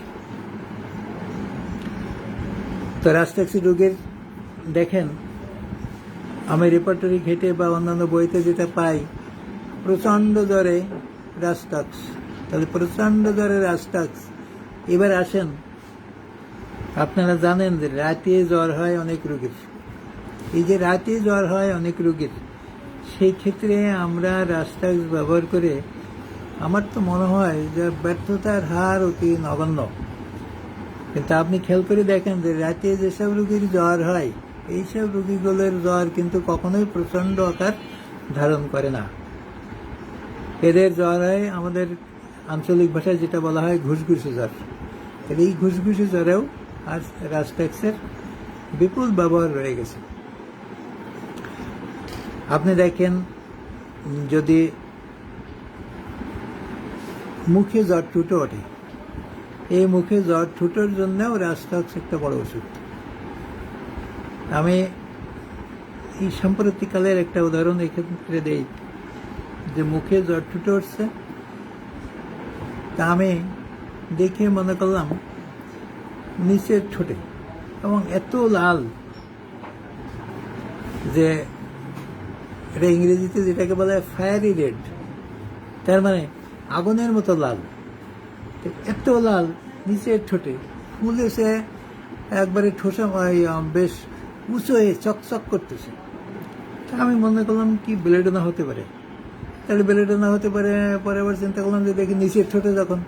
তো রাস্টাক্সি রোগীর দেখেন, আমি রেপার্টরি ঘেটে বা অন্যান্য বইতে যেটা পাই, প্রচণ্ড জ্বরে রাস্টাক্স, তাহলে প্রচণ্ড জ্বরে রাস্টাক্স। এবার আসেন, আপনারা জানেন যে রাতে জ্বর হয় অনেক রোগীর। এই যে রাতে জ্বর হয় অনেক রোগীর, সেই ক্ষেত্রে আমরা রাস্টাক্স ব্যবহার করে আমার তো মনে হয় যে ব্যর্থতার হার অতি নগণ্য। কিন্তু আপনি খেয়াল করে দেখেন যে রাতে যেসব রোগীর জ্বর হয়, এইসব রোগীগুলোর জ্বর কিন্তু কখনোই প্রচণ্ড আকার ধারণ করে না। এদের জ্বর হয় আমাদের আঞ্চলিক ভাষায় যেটা বলা হয় ঘুষঘুষে জ্বর। এই ঘুষঘুষে জ্বরেও আজ রাস্টাক্সের বিপুল ব্যবহার রয়ে গেছে। আপনি দেখেন, যদি মুখে জ্বর ঠুটো ওঠে, এই মুখে জ্বর ঠুটোর জন্যও রাস্টাক্স একটা বড় ওষুধ। আমি এই সাম্প্রতিককালের একটা উদাহরণ এক্ষেত্রে দেই, যে মুখে জ্বর ঠুটো উঠছে, তা আমি দেখে মনে করলাম নিচের ঠোঁটে এবং এত লাল, যে এটা ইংরেজিতে যেটাকে বলা হয় ফায়ারি রেড, তার মানে আগুনের মতো লাল। এত লাল নিচের ঠোঁটে, ফুলেছে একবারে ঠোসা, বেশ উঁচু হয়ে চকচক করতেছে। তা আমি মনে করলাম কি বেলেডোনা হতে পারে, তাহলে বেলেডোনা হতে পারে। পরে আবার চিন্তা করলাম যে দেখি নিচের ঠোঁটে যখন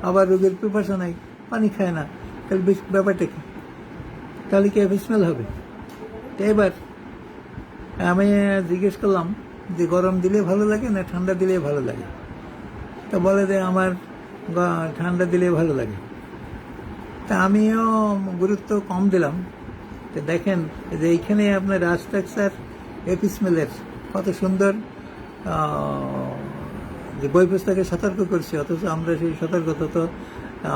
আবার রোগীর পিপাসা নাই, পানি খায় না, তাহলে ব্যাপারটা কি, তাহলে কি স্মেল হবে? তো এবার আমি জিজ্ঞেস করলাম যে গরম দিলে ভালো লাগে না ঠান্ডা দিলে ভালো লাগে? তা বলে যে আমার ঠান্ডা দিলে ভালো লাগে। তা আমিও গুরুত্ব কম দিলাম। তো দেখেন যে এইখানে আপনার রাস্টাক্স আর এপিসমেলের কত সুন্দর যে বই পুস্তকে সতর্ক করছি, অথচ আমরা সেই সতর্কতা তো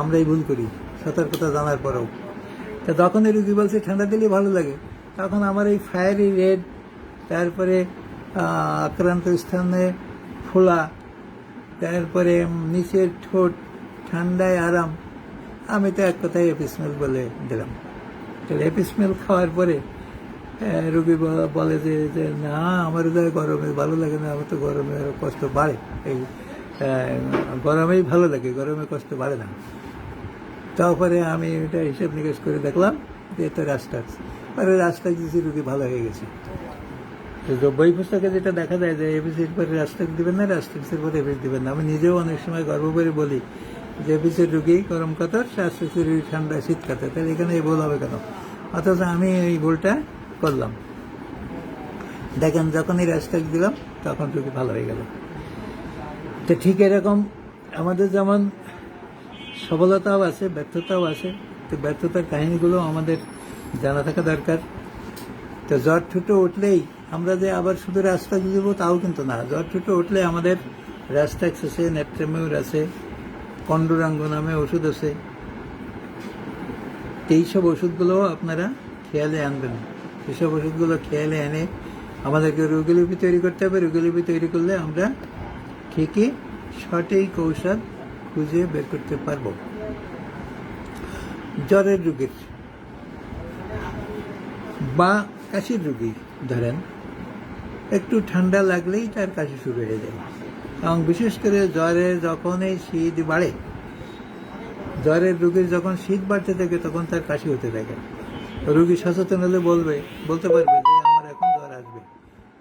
আমরাই ভুল করি, সতর্কতা জানার পরেও। তা যখনই রুগী বলছে ঠান্ডা দিলে ভালো লাগে, তখন আমার এই ফায়ারি রেড, তারপরে আক্রান্ত স্থানে ফোলা, তারপরে নিচের ঠোঁট ঠান্ডায় আরাম, আমি তো এক কথায় এপিসমেল বলে দিলাম। তাহলে এপিসমেল খাওয়ার পরে রুগী বলে যে না, আমার গরমে ভালো লাগে না, আমার তো গরমে কষ্ট বাড়ে, এই গরমেই ভালো লাগে, গরমে কষ্ট বাড়ে না। তারপরে আমি এটা হিসেব নিকেশ করে দেখলাম যে এটা রাস্টাক্স, পরে রাস্টাক্স দিয়েছি, রুগী ভালো হয়ে গেছে। তো বই পুস্তকে যেটা দেখা যায় যে এপিসির পরে রাস্টাক্স দিবেন না, রাস্টাক্সের পরে এপিস দিবেন না। আমি নিজেও অনেক সময় গর্ব করে বলি যে এপিসের রুগী গরম কাতর, রাস্টাক্সের রুগী ঠান্ডা শীত কাতর, তাহলে এখানে এই ভুল হবে কেন? অথচ আমি এই ভুলটা করলাম। দেখেন যখনই রাস্টাক্স দিলাম তখন রুগী ভালো হয়ে গেল। তো ঠিক এরকম আমাদের যেমন সফলতাও আছে, ব্যর্থতাও আছে। তো ব্যর্থতার কাহিনীগুলো আমাদের জানা থাকা দরকার। তো জ্বর ঠুটো উঠলেই আমরা যে আবার শুধু রাস্টাক্স দিব তাও কিন্তু না। জ্বর ঠুটো উঠলে আমাদের রাস্টাক্স আছে, নেট্রামিউর আছে, কন্ডোরাঙ্গ নামে ওষুধ আছে। এইসব ওষুধগুলোও আপনারা খেয়ালে আনবেন। এইসব ওষুধগুলো খেয়ালে এনে আমাদেরকে রোগীলিপি তৈরি করতে হবে। রোগীলিপি তৈরি করলে আমরা ঠিকই সঠিক ঔষধ খুঁজে বের করতে পারব। জ্বরের রোগীর বা কাশির রোগী ধরেন, একটু ঠান্ডা লাগলেই তার কাশি শুরু হয়ে যায়, এবং বিশেষ করে জ্বরে যখন এই শীত বাড়ে, জ্বরের রোগীর যখন শীত বাড়তে থাকে তখন তার কাশি হতে থাকে। রোগী সচেতন হলে বলতে পারবে যে আমার এখন জ্বর আসবে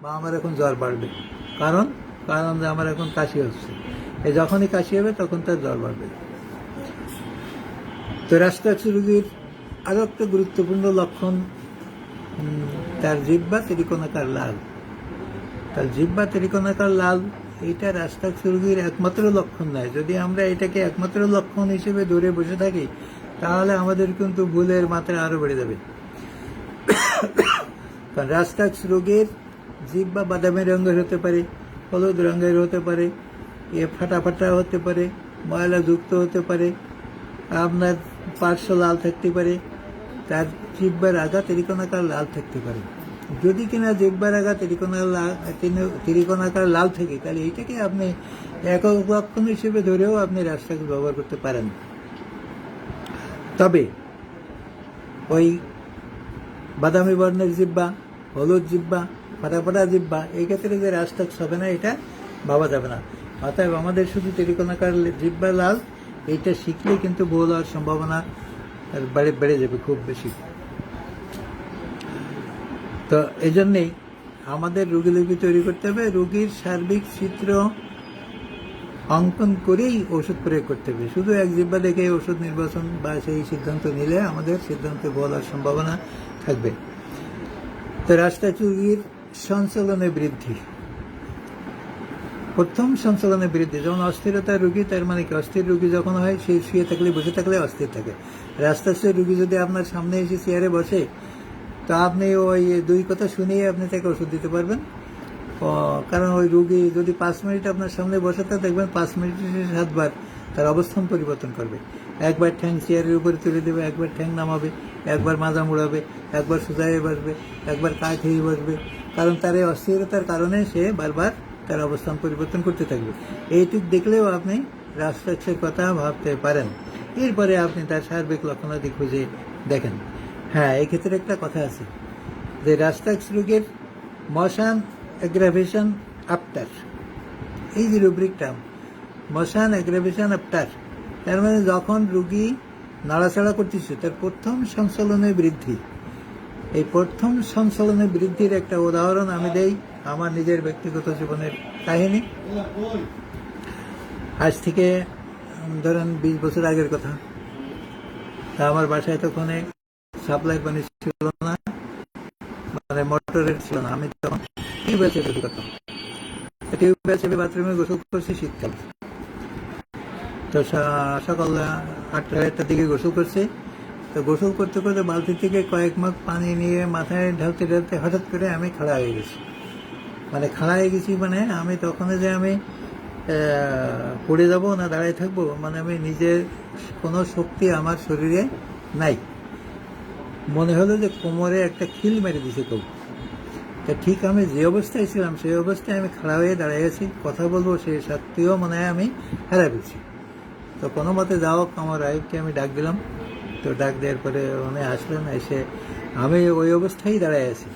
বা আমার এখন জ্বর বাড়বে, কারণ যে আমার এখন কাশি হচ্ছে। এই যখনই কাশি হবে তখন তার জ্বর বাড়বে। তো রাস্টাক্স রোগীর আরো একটা গুরুত্বপূর্ণ লক্ষণ, তার জিহ্বা ত্রিকোণাকার লাল। তার জিহ্বা ত্রিকোণাকার লাল, এইটা রাস্টাক্স রোগীর একমাত্র লক্ষণ নয়। যদি আমরা এটাকে একমাত্র লক্ষণ হিসেবে ধরে বসে থাকি তাহলে আমাদের কিন্তু ভুলের মাত্রা আরো বেড়ে যাবে। কারণ রাস্টাক্স রোগের জিহ্বা বাদামি রঙের হতে পারে, হলুদ রঙের হতে পারে, ফাটা ফাটা হতে পারে, ময়লা যুক্ত হতে পারে, আপনার পার্শ্ব লাল থাকতে পারে, তার জিহ্বার আগা ত্রিকোণাকার লাল থাকতে পারে। যদি কিনা জিহ্বার আগা ত্রিকোণাকার লাল থাকে তাহলে এইটাকে আপনি একক লক্ষণ হিসেবে ধরেও আপনি রাস্টাক্স ব্যবহার করতে পারেন। তবে ওই বাদামি বর্ণের জিহ্বা, হলুদ জিহ্বা, ফাটা ফাটা জিহ্বা, এই ক্ষেত্রে যে রাস্টাক্স হবে না এটা ভাবা যাবে না। অতএব আমাদের শুধু ত্রিকোণাকার জিহ্বা লাল এইটা শিখলে কিন্তু ভুল হওয়ার সম্ভাবনা বেড়ে যাবে খুব বেশি। তো এই জন্যেই আমাদের রোগীলিপি তৈরি করতে হবে, রোগীর সার্বিক চিত্র অঙ্কন করেই ওষুধ প্রয়োগ করতে হবে। শুধু এক জিহ্বা দেখে ওষুধ নির্বাচন বা সেই সিদ্ধান্ত নিলে আমাদের সিদ্ধান্তে ভুল হওয়ার সম্ভাবনা থাকবে। তো রাস্টাক্স রোগীর সঞ্চালনে বৃদ্ধি, প্রথম সঞ্চালনে বৃদ্ধি, যেমন অস্থিরতার রোগী, তার মানে কি অস্থির রোগী যখন হয় সে শুয়ে থাকলে বসে থাকলে অস্থির থাকে। রাস্তার রোগী যদি আপনার সামনে এসে চেয়ারে বসে তো আপনি ওই দুই কথা শুনিয়ে আপনি তাকে ওষুধ দিতে পারবেন। কারণ ওই রোগী যদি 5 মিনিট আপনার সামনে বসে থাকে দেখবেন 5 মিনিটে 7বার তার অবস্থান পরিবর্তন করবে। একবার ঠ্যাং চেয়ারের উপরে তুলে দেবে, একবার ঠ্যাং নামাবে, একবার মাজা মুড়াবে, একবার সোজায় বসবে, একবার কাঠ হয়ে বসবে। কারণ তার এই অস্থিরতার কারণে সে বারবার তার অবস্থান পরিবর্তন করতে থাকবে। এইটুক দেখলেও আপনি রাস্টাক্সের কথা ভাবতে পারেন। এরপরে আপনি তার সার্বিক লক্ষণাদি খুঁজে দেখেন। হ্যাঁ, এই ক্ষেত্রে একটা কথা আছে যে রাস্টাক্স রোগের মশান অ্যাগ্রাভেশন আফটার, এই যে রুব্রিকটা মশান অ্যাগ্রাভেশন আফটার, তার মানে যখন রোগী নাড়াচাড়া করতেছে তার প্রথম সঞ্চালনে বৃদ্ধি। এই প্রথম সঞ্চালনে বৃদ্ধির একটা উদাহরণ আমি দেই আমার নিজের ব্যক্তিগত জীবনের কাহিনী। আজ থেকে ধরেন 20 বছর আগের কথা। তা আমার বাসায় তখন সাপ্লাই পানি ছিল না, মানে মোটরের ছিল না। আমি তখন টিউবওয়েল চেপে করতাম, টিউবওয়েল চেপে বাথরুমে গোসল করছি শীতকাল। তো সকাল 8টার দিকে গোসল করছি। তো গোসল করতে করতে বালতি থেকে কয়েক মগ পানি নিয়ে মাথায় ঢালতে ঢালতে হঠাৎ করে আমি খাড়া হয়ে গেছি। মানে খাড়া হয়ে গেছি মানে আমি তখন যে আমি পড়ে যাব না দাঁড়ায় থাকবো, মানে আমি নিজের কোনো শক্তি আমার শরীরে নাই। মনে হলো যে কোমরে একটা খিল মেরে দিছে কেউ। তা ঠিক আমি যে অবস্থায় ছিলাম সেই অবস্থায় আমি খাড়া হয়ে দাঁড়িয়ে আছি, কথা বলবো সেই সত্যিও মনে হয় আমি হারা পেয়েছি। তো কোনো মতে যাও আমার আইবকে আমি ডাক দিলাম। তো ডাক দেওয়ার পরে উনি আসলেন, এসে আমি ওই অবস্থায় দাঁড়ায় আছি।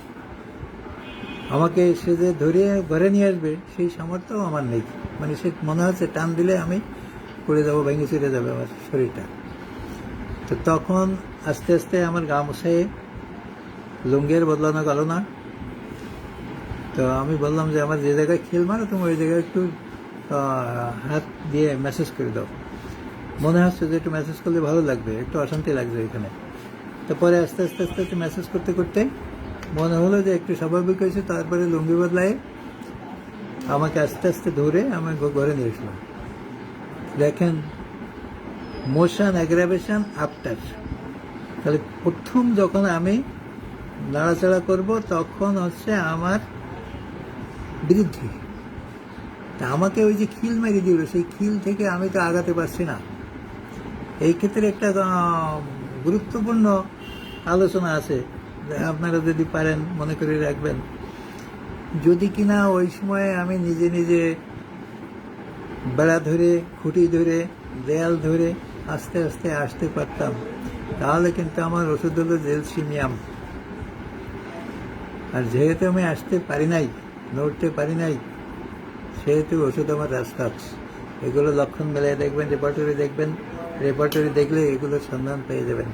আমাকে সে যে ধরে ঘরে নিয়ে আসবে সেই সামর্থ্য আমার নেই। মানে সে মনে হচ্ছে টান দিলে আমি পড়ে যাবো, ভেঙে চলে যাবে আমার শরীরটা। তো তখন আস্তে আস্তে আমার গা মুছাইয়ে লুঙ্গের বদলানো গেল না। তো আমি বললাম যে আমার যে জায়গায় খিল মারো তুমি ওই জায়গায় একটু হাত দিয়ে মেসেজ করে দাও। মনে হচ্ছে যে একটু মেসেজ করলে ভালো লাগবে, একটু অশান্তি লাগবে এখানে। তারপরে আস্তে আস্তে আস্তে আস্তে মেসেজ করতে করতে মনে হলো যে একটু স্বাভাবিক হয়েছে। তারপরে লুঙ্গি বদলায় আমাকে আস্তে আস্তে ধরে আমি ঘরে নিয়ে এসলাম। দেখেন, মোশন অ্যাগ্রাভেশন আফটার। তাহলে প্রথম যখন আমি নাড়াচাড়া করব তখন হচ্ছে আমার বৃদ্ধি। তা আমাকে ওই যে খিল মেরে দিল, সেই খিল থেকে আমি তো আগাতে পারছি না। এই ক্ষেত্রে একটা গুরুত্বপূর্ণ আলোচনা আছে, আপনারা যদি পারেন মনে করে রাখবেন। যদি কিনা ওই সময়ে আমি নিজে নিজে বেড়া ধরে, খুঁটি ধরে, দেয়াল ধরে আস্তে আস্তে আসতে পারতাম তাহলে কিন্তু আমার ওষুধ হলো জেলসিমিয়াম। আর যেহেতু আমি আসতে পারি নাই, নড়তে পারি নাই, সেহেতু ওষুধ আমার রাস্টাক্স। এগুলো লক্ষণ মেলায় দেখবেন, রেপার্টরি দেখবেন, রেপার্টরি দেখলে এগুলোর সন্ধান পেয়ে যাবেন।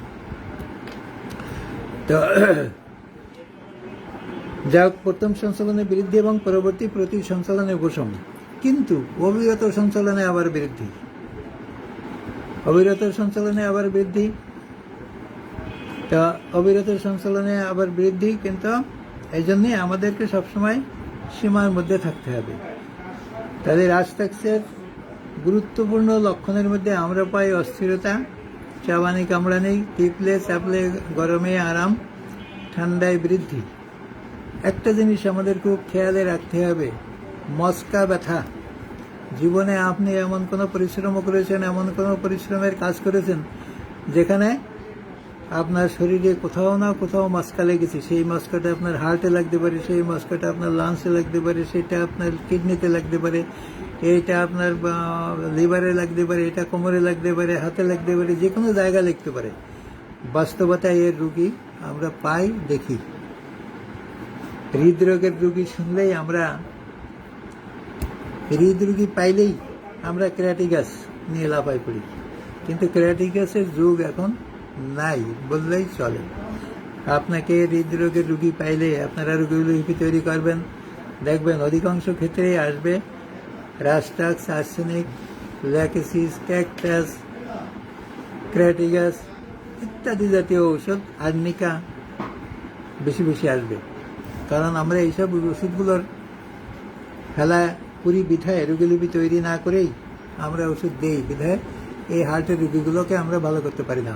তো যা হোক, প্রথম সঞ্চালনের বৃদ্ধি এবং পরবর্তী প্রতি সঞ্চালনের উপশম। কিন্তু অবিরত সঞ্চালনে আবার বৃদ্ধি, অবিরত সঞ্চালনে আবার বৃদ্ধি। তা অবিরত সঞ্চালনে আবার বৃদ্ধি, কিন্তু এই জন্যই আমাদেরকে সবসময় সীমার মধ্যে থাকতে হবে। তাদের রাজত্যাগের গুরুত্বপূর্ণ লক্ষণের মধ্যে আমরা পাই অস্থিরতা, চাবানি কামড়ানি, টিপলে চাপলে গরমে আরাম, ঠান্ডায় বৃদ্ধি। একটা জিনিস আমাদের খুব খেয়ালে রাখতে হবে, মস্কা ব্যথা। জীবনে আপনি এমন কোনো পরিশ্রম করেছেন, এমন কোনো পরিশ্রমের কাজ করেছেন যেখানে আপনার শরীরে কোথাও না কোথাও মস্কা লেগেছে। সেই মস্কাটা আপনার হার্টে লাগতে পারে, সেই মস্কাটা আপনার লাংসে লাগতে পারে, সেটা আপনার কিডনিতে লাগতে পারে, এইটা আপনার লিভারে লাগতে পারে, এটা কোমরে লাগতে পারে, হাতে লাগতে পারে, যে কোনো জায়গায় লাগতে পারে। বাস্তবতায় এর রুগী আমরা পাই, দেখি। হৃদরোগের রুগী শুনলেই আমরা, হৃদরোগী পাইলেই আমরা ক্র্যাটিগাস নিয়ে লাফাই পড়ি, কিন্তু ক্র্যাটিগাসের যুগ এখন নাই বললেই চলে। আপনাকে হৃদরোগের রুগী পাইলে আপনারা রোগীলিপি তৈরি করবেন, দেখবেন অধিকাংশ ক্ষেত্রেই আসবে রাস্টাক্স, আর্সেনিক, ল্যাকেসিস, ক্যাকটাস, ক্র্যাটিগাস ইত্যাদি জাতীয় ঔষধ, আর্নিকা বেশি বেশি আসবে। কারণ আমরা এইসব ওষুধগুলোর ফেলা পুরি বিধায় রোগীলিপি তৈরি না করেই আমরা ওষুধ দেই, বিধায় এই হার্টের রোগীগুলোকে আমরা ভালো করতে পারি না।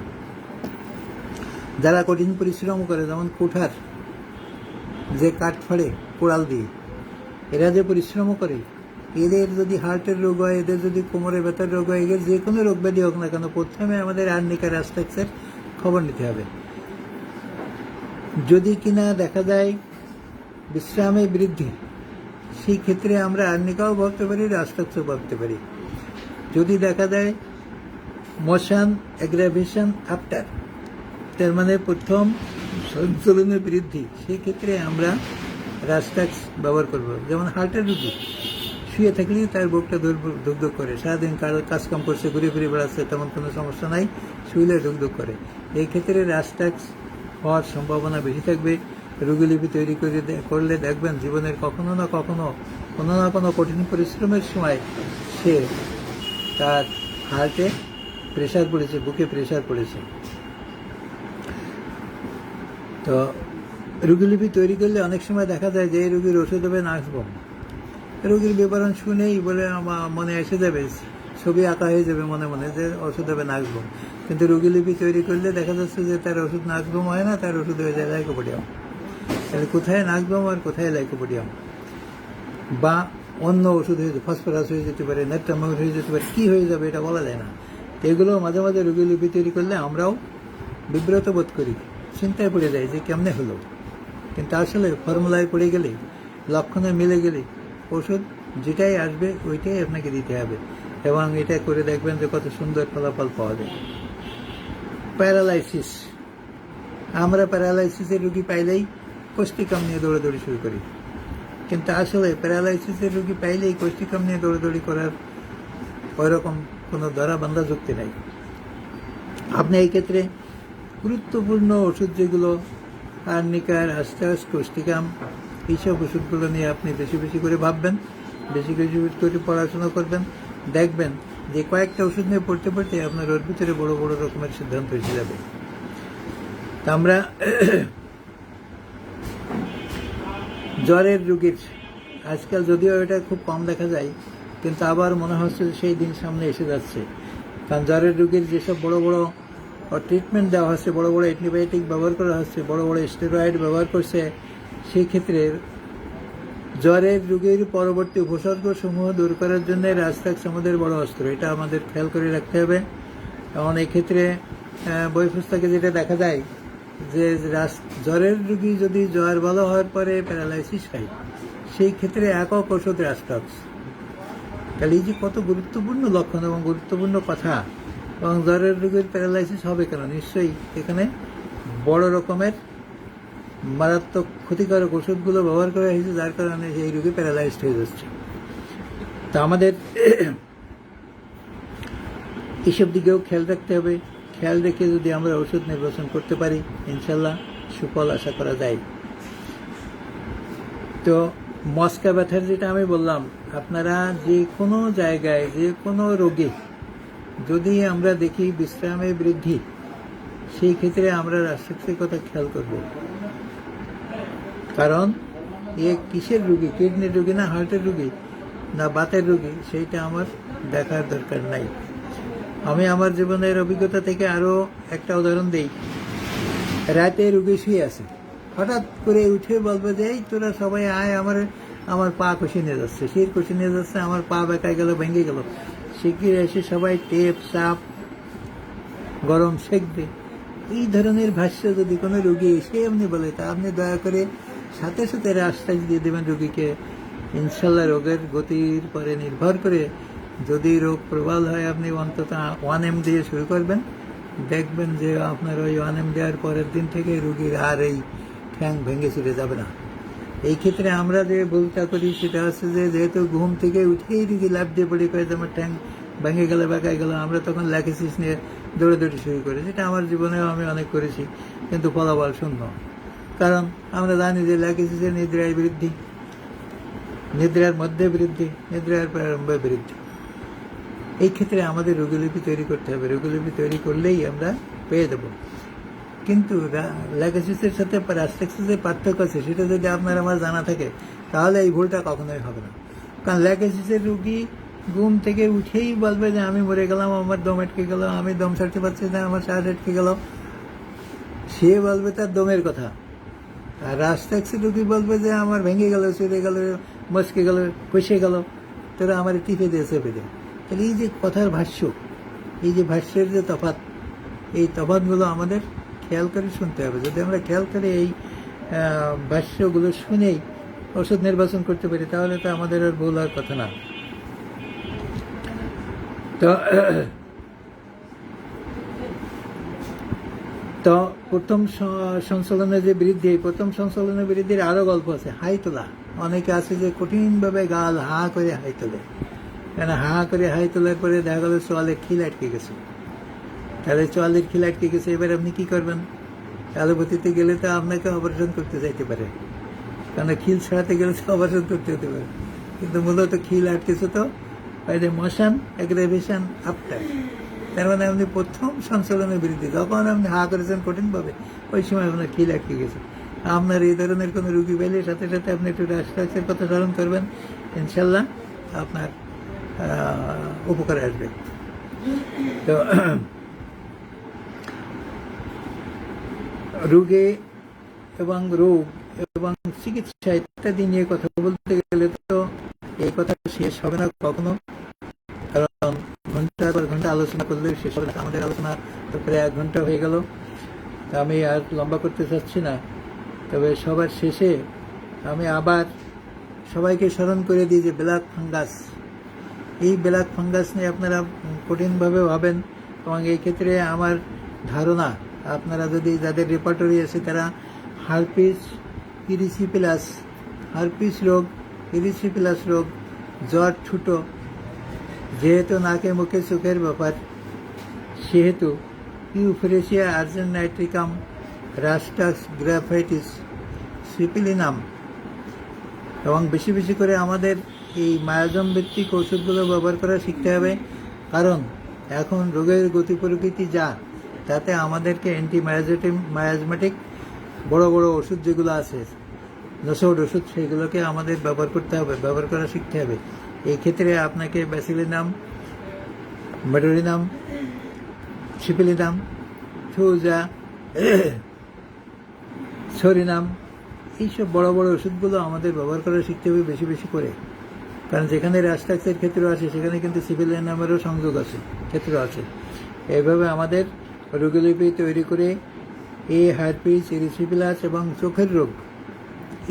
যারা কঠিন পরিশ্রম করে, যেমন কোঠার যে কাঠ ফাড়ে কোড়াল দিয়ে, এরা যে পরিশ্রম করে, এদের যদি হার্টের রোগ হয়, এদের যদি কোমরে ব্যথার রোগ হয়, এদের যে কোনো রোগ ব্যাধি হোক না কেন, প্রথমে আমাদের আর্নিকা রাস্টাক্সের খবর নিতে হবে। যদি কিনা দেখা যায় বিশ্রামে বৃদ্ধি, সেই ক্ষেত্রে আমরা আর্নিকাও ভাবতে পারি, রাস্টাক্সও ভাবতে পারি। যদি দেখা যায় মোশন অ্যাগ্রাভেশন আফটার, তার মানে প্রথম সঞ্চালনের বৃদ্ধি, সেই ক্ষেত্রে আমরা রাস্টাক্স ব্যবহার করব। যেমন হার্টের রোগী শুয়ে থাকলেই তার বুকটা ধুকধুক করে, সারাদিন কাজকাম করছে, ঘুরে ফিরে বেড়াচ্ছে, তেমন কোনো সমস্যা নাই, শুইলে ধুকধুক করে, এই ক্ষেত্রে রাস্টাক্স হওয়ার সম্ভাবনা বেশি থাকবে। রোগীলিপি তৈরি করলে দেখবেন জীবনের কখনো না কখনো কোনো না কোনো কঠিন পরিশ্রমের সময় সে তার হার্টে প্রেশার পড়েছে, বুকে প্রেশার পড়েছে। তো রোগীলিপি তৈরি করলে অনেক সময় দেখা যায় যে এই রোগীর ওষুধ হবে নাকবম। রোগীর বিবরণ শুনেই বলে আমার মনে এসে যাবে, ছবি আঁকা হয়ে যাবে মনে মনে যে ওষুধ হবে নাকবম। কিন্তু রোগীলিপি তৈরি করলে দেখা যাচ্ছে যে তার ওষুধ নাকবম হয় না, তার ওষুধ হয়ে যায় লাইকোপোডিয়াম। তাহলে কোথায় নাকবম আর কোথায় লাইকোপোডিয়াম, বা অন্য ওষুধ হয়ে, ফসফরাস হয়ে যেতে পারে, নেট্রামাইড হয়ে যেতে পারে, কি হয়ে যাবে এটা বলা যায় না। তো এগুলো মাঝে মাঝে রোগীলিপি তৈরি করলে আমরাও বিব্রত বোধ করি, চিন্তায় পড়ে যায় যে কেমনে হলো। কিন্তু আসলে ফর্মুলায় পড়ে গেলে, লক্ষণে মিলে গেলে ওষুধ যেটাই আসবে ওইটাই আপনাকে দিতে হবে, এবং এটা করে দেখবেন যে কত সুন্দর ফলাফল পাওয়া যায়। প্যারালাইসিস, আমরা প্যারালাইসিসের রুগী পাইলেই কোষ্ঠিকাম নিয়ে দৌড়াদৌড়ি শুরু করি, কিন্তু আসলে প্যারালাইসিসের রুগী পাইলেই কোষ্ঠিকাম নিয়ে দৌড়াদৌড়ি করার ওইরকম কোনো ধরা বান্ধা যুক্তি নাই। আপনি এই ক্ষেত্রে গুরুত্বপূর্ণ ওষুধ যেগুলো আর্নিকা, রাস্টাক্স, কোষ্ঠিকাম, এইসব ওষুধগুলো নিয়ে আপনি বেশি বেশি করে ভাববেন, বেশি বেশি করে পড়াশোনা করবেন, দেখবেন যে কয়েকটা ওষুধ নিয়ে পড়তে পড়তে আপনার ওর ভিতরে বড় বড় রকমের সিদ্ধান্ত এসে যাবে। তা আমরা জ্বরের রোগীর আজকাল যদিও এটা খুব কম দেখা যায়, কিন্তু আবার মনে হচ্ছে সেই দিন সামনে এসে যাচ্ছে। কারণ জ্বরের রোগীর যেসব বড় বড় ট্রিটমেন্ট দেওয়া হচ্ছে, বড় বড় অ্যান্টিবায়োটিক ব্যবহার করা হচ্ছে, বড় বড় স্টেরয়েড ব্যবহার করছে, সেই ক্ষেত্রে জ্বরের রোগীর পরবর্তী উপসর্গ সমূহ দূর করার জন্য রাস্টাক্স আমাদের বড় অস্ত্র, এটা আমাদের খেয়াল করে রাখতে হবে। এবং এই ক্ষেত্রে বই পুস্তকে যেটা দেখা যায় যে জ্বরের রোগী যদি জ্বর ভালো হওয়ার পরে প্যারালাইসিস হয়, সেই ক্ষেত্রে একক ওষুধ রাস্টাক্স। তাহলে এই যে কত গুরুত্বপূর্ণ লক্ষণ এবং গুরুত্বপূর্ণ কথা। এবং জ্বরের রোগীর প্যারালাইসিস হবে কেন, নিশ্চয়ই এখানে বড় রকমের মারাত্মক ক্ষতিকারক ওষুধগুলো ব্যবহার করা হয়েছে, যার কারণে এই রোগী প্যারালাইজড হয়ে যাচ্ছে। তা আমাদের এইসব দিকেও খেয়াল রাখতে হবে। খেয়াল রেখে যদি আমরা ওষুধ নির্বাচন করতে পারি, ইনশাল্লাহ সুফল আশা করা যায়। তো মস্কা ব্যথার যেটা আমি বললাম, আপনারা যে কোনো জায়গায় যে কোনো রোগে যদি আমরা দেখি বিশ্রামে বৃদ্ধি, সেই ক্ষেত্রে আমরা রাষ্ট্রের কথা খেয়াল করব। কারণ এ কিসের রোগী, কিডনির রোগী না হার্টের রোগী না বাতের রোগী, সেইটা আমার দেখার দরকার নাই। আমি আমার জীবনের অভিজ্ঞতা থেকে আরও একটা উদাহরণ দিই। রাতে রোগী শুয়ে আছে, হঠাৎ করে উঠে বলবে যে এই তোরা সবাই আয়, আমার পা কষে নিয়ে যাচ্ছে, শির কষে নিয়ে যাচ্ছে, আমার পা বেঁকায় গেল, ভেঙে গেল। শিগগির এসে সবাই টেপ চাপ গরম সেঁকবে। এই ধরনের ভাষ্য যদি কোনো রোগী এসে এমনি বলে, তা আপনি দয়া করে সাথে সাথে আশ্বাস দিয়ে দেবেন রোগীকে, ইনশাল্লাহ রোগের গতির পরে নির্ভর করে যদি রোগ প্রবল হয় আপনি অন্তত 1M দিয়ে শুরু করবেন। দেখবেন যে আপনার ওই 1M দেওয়ার পরের দিন থেকে রোগীর আর এই ঠ্যাং ভেঙে চলে যাবে না। এই ক্ষেত্রে আমরা যে ভুলটা করি সেটা হচ্ছে যে যেহেতু ঘুম থেকে উঠেই রোগী লাফ দিয়ে পড়ে করে আমার ঠ্যাং ভেঙে গেল বেঁকায় গেল, আমরা তখন ল্যাকেসিস নিয়ে দৌড়াদৌড়ি শুরু করি। সেটা আমার জীবনেও আমি অনেক করেছি, কিন্তু ফলাফল শূন্য। কারণ আমরা জানি যে ল্যাকেসিসের নিদ্রায় বৃদ্ধি, নিদ্রার মধ্যে বৃদ্ধি, নিদ্রার প্রারম্ভে বৃদ্ধি। এই ক্ষেত্রে আমাদের রোগীলিপি তৈরি করতে হবে। রোগীলিপি তৈরি করলেই আমরা পেয়ে দেব। কিন্তু ল্যাকেসিসের সাথে রাস্টেক্সিসের পার্থক্য আছে, সেটা যদি আপনার আমার জানা থাকে তাহলে এই ভুলটা কখনোই হবে না। কারণ ল্যাকেসিসের রোগী ঘুম থেকে উঠেই বলবে যে আমি মরে গেলাম, আমার দম আটকে গেল, আমি দম ছাড়তে পারছি না, আমার শ্বাস আটকে গেল, সে বলবে তার দমের কথা। আর রাস্টেক্সের রোগী বলবে যে আমার ভেঙে গেল, চলে গেল, মচকে গেল, কষে গেল, তোরা আমার টিপে দিয়ে চেপে দেয়। তাহলে এই যে কথার ভাষ্য, এই যে ভাষ্যের যে তফাৎ, এই তফাৎগুলো আমাদের খেয়াল করে শুনতে হবে। যদি আমরা খেয়াল করে এই ভাষ্যগুলো শুনেই ওষুধ নির্বাচন করতে পারি তাহলে তো আমাদের আর ভুল হওয়ার কথা না। তো প্রথম সংশোধনের যে বৃদ্ধি, প্রথম সংশোধনের বৃদ্ধির আরও গল্প আছে। হাই তোলা, অনেকে আছে যে কঠিনভাবে গাল হা করে হাই তোলে। কেন হা করে হাই তোলার পরে দেখা গেল চোয়ালের খিল আটকে গেছে। তাহলে চোয়ালের খিল আটকে গেছে, এবার আপনি কি করবেন? অ্যালোপ্যাথিতে গেলে তো আপনাকে অপারেশন করতে চাইতে পারে, কারণ খিল ছাড়াতে গেলে তো অপারেশন করতে হতে পারে। কিন্তু মূলত খিল আটকেছে তো মোশন অ্যাগ্রাভেশন আফটার। তার মানে আপনি প্রথম সংশোধনের বৃদ্ধি, যখন আপনি হা করেছেন কঠিনভাবে, ওই সময় আপনার খিল আটকে গেছে। আপনার এই ধরনের কোনো রুগী পেলে সাথে সাথে আপনি একটু রাস্ট্রাক্সের কথা স্মরণ করবেন, ইনশাল্লাহ আপনার উপকারে আসবে। তো রোগে এবং রোগ এবং চিকিৎসা ইত্যাদি নিয়ে কথা বলতে গেলে তো এই কথা শেষ হবে না কখনো। কারণ ঘন্টার পর ঘন্টা আলোচনা করলে শেষ হবে না। আমাদের আলোচনা তো প্রায় 1 ঘন্টা হয়ে গেল, তা আমি আর লম্বা করতে চাচ্ছি না। তবে সবার শেষে আমি আবার সবাইকে স্মরণ করে দিই যে ব্ল্যাক ফাঙ্গাস, এই ব্ল্যাক ফাঙ্গাস নিয়ে আপনারা কঠিনভাবে ভাবেন। এবং এই ক্ষেত্রে আমার ধারণা, আপনারা যদি যাদের রেপার্টরি আছে তারা হারপিস ইরিসিপিলাস, হারপিস রোগ, ইরিসিপিলাস রোগ, জ্বর ছুটো, যেহেতু নাকে মুখে চোখের ব্যাপার, সেহেতু ইউফোরেসিয়া আর্জেন্টাইটিকাম, রাস্টাস গ্রাফাইটিস, সিপিলিনাম, এবং বেশি বেশি করে আমাদের এই মায়াজম ভিত্তিক ওষুধগুলো ব্যবহার করা শিখতে হবে। কারণ এখন রোগের গতি প্রকৃতি যা, তাতে আমাদেরকে মায়াজমেটিক বড় বড় ওষুধ যেগুলো আছে, নসড ওষুধ, সেগুলোকে আমাদের ব্যবহার করতে হবে, ব্যবহার করা শিখতে হবে। এই ক্ষেত্রে আপনাকে ব্যাসিলিনাম, মেডোরিনাম, সিপিলিনাম, থুজা, সরিনাম, এইসব বড় বড় ওষুধগুলো আমাদের ব্যবহার করা শিখতে হবে বেশি বেশি করে। কারণ যেখানে রাস্ট্রাক্সের ক্ষেত্র আছে সেখানে কিন্তু সিপিলিনামেরও সংযোগ আছে, ক্ষেত্র আছে। এইভাবে আমাদের রোগীলিপি তৈরি করে এই হারপিস, ইরিসিপিলাস এবং চোখের রোগ,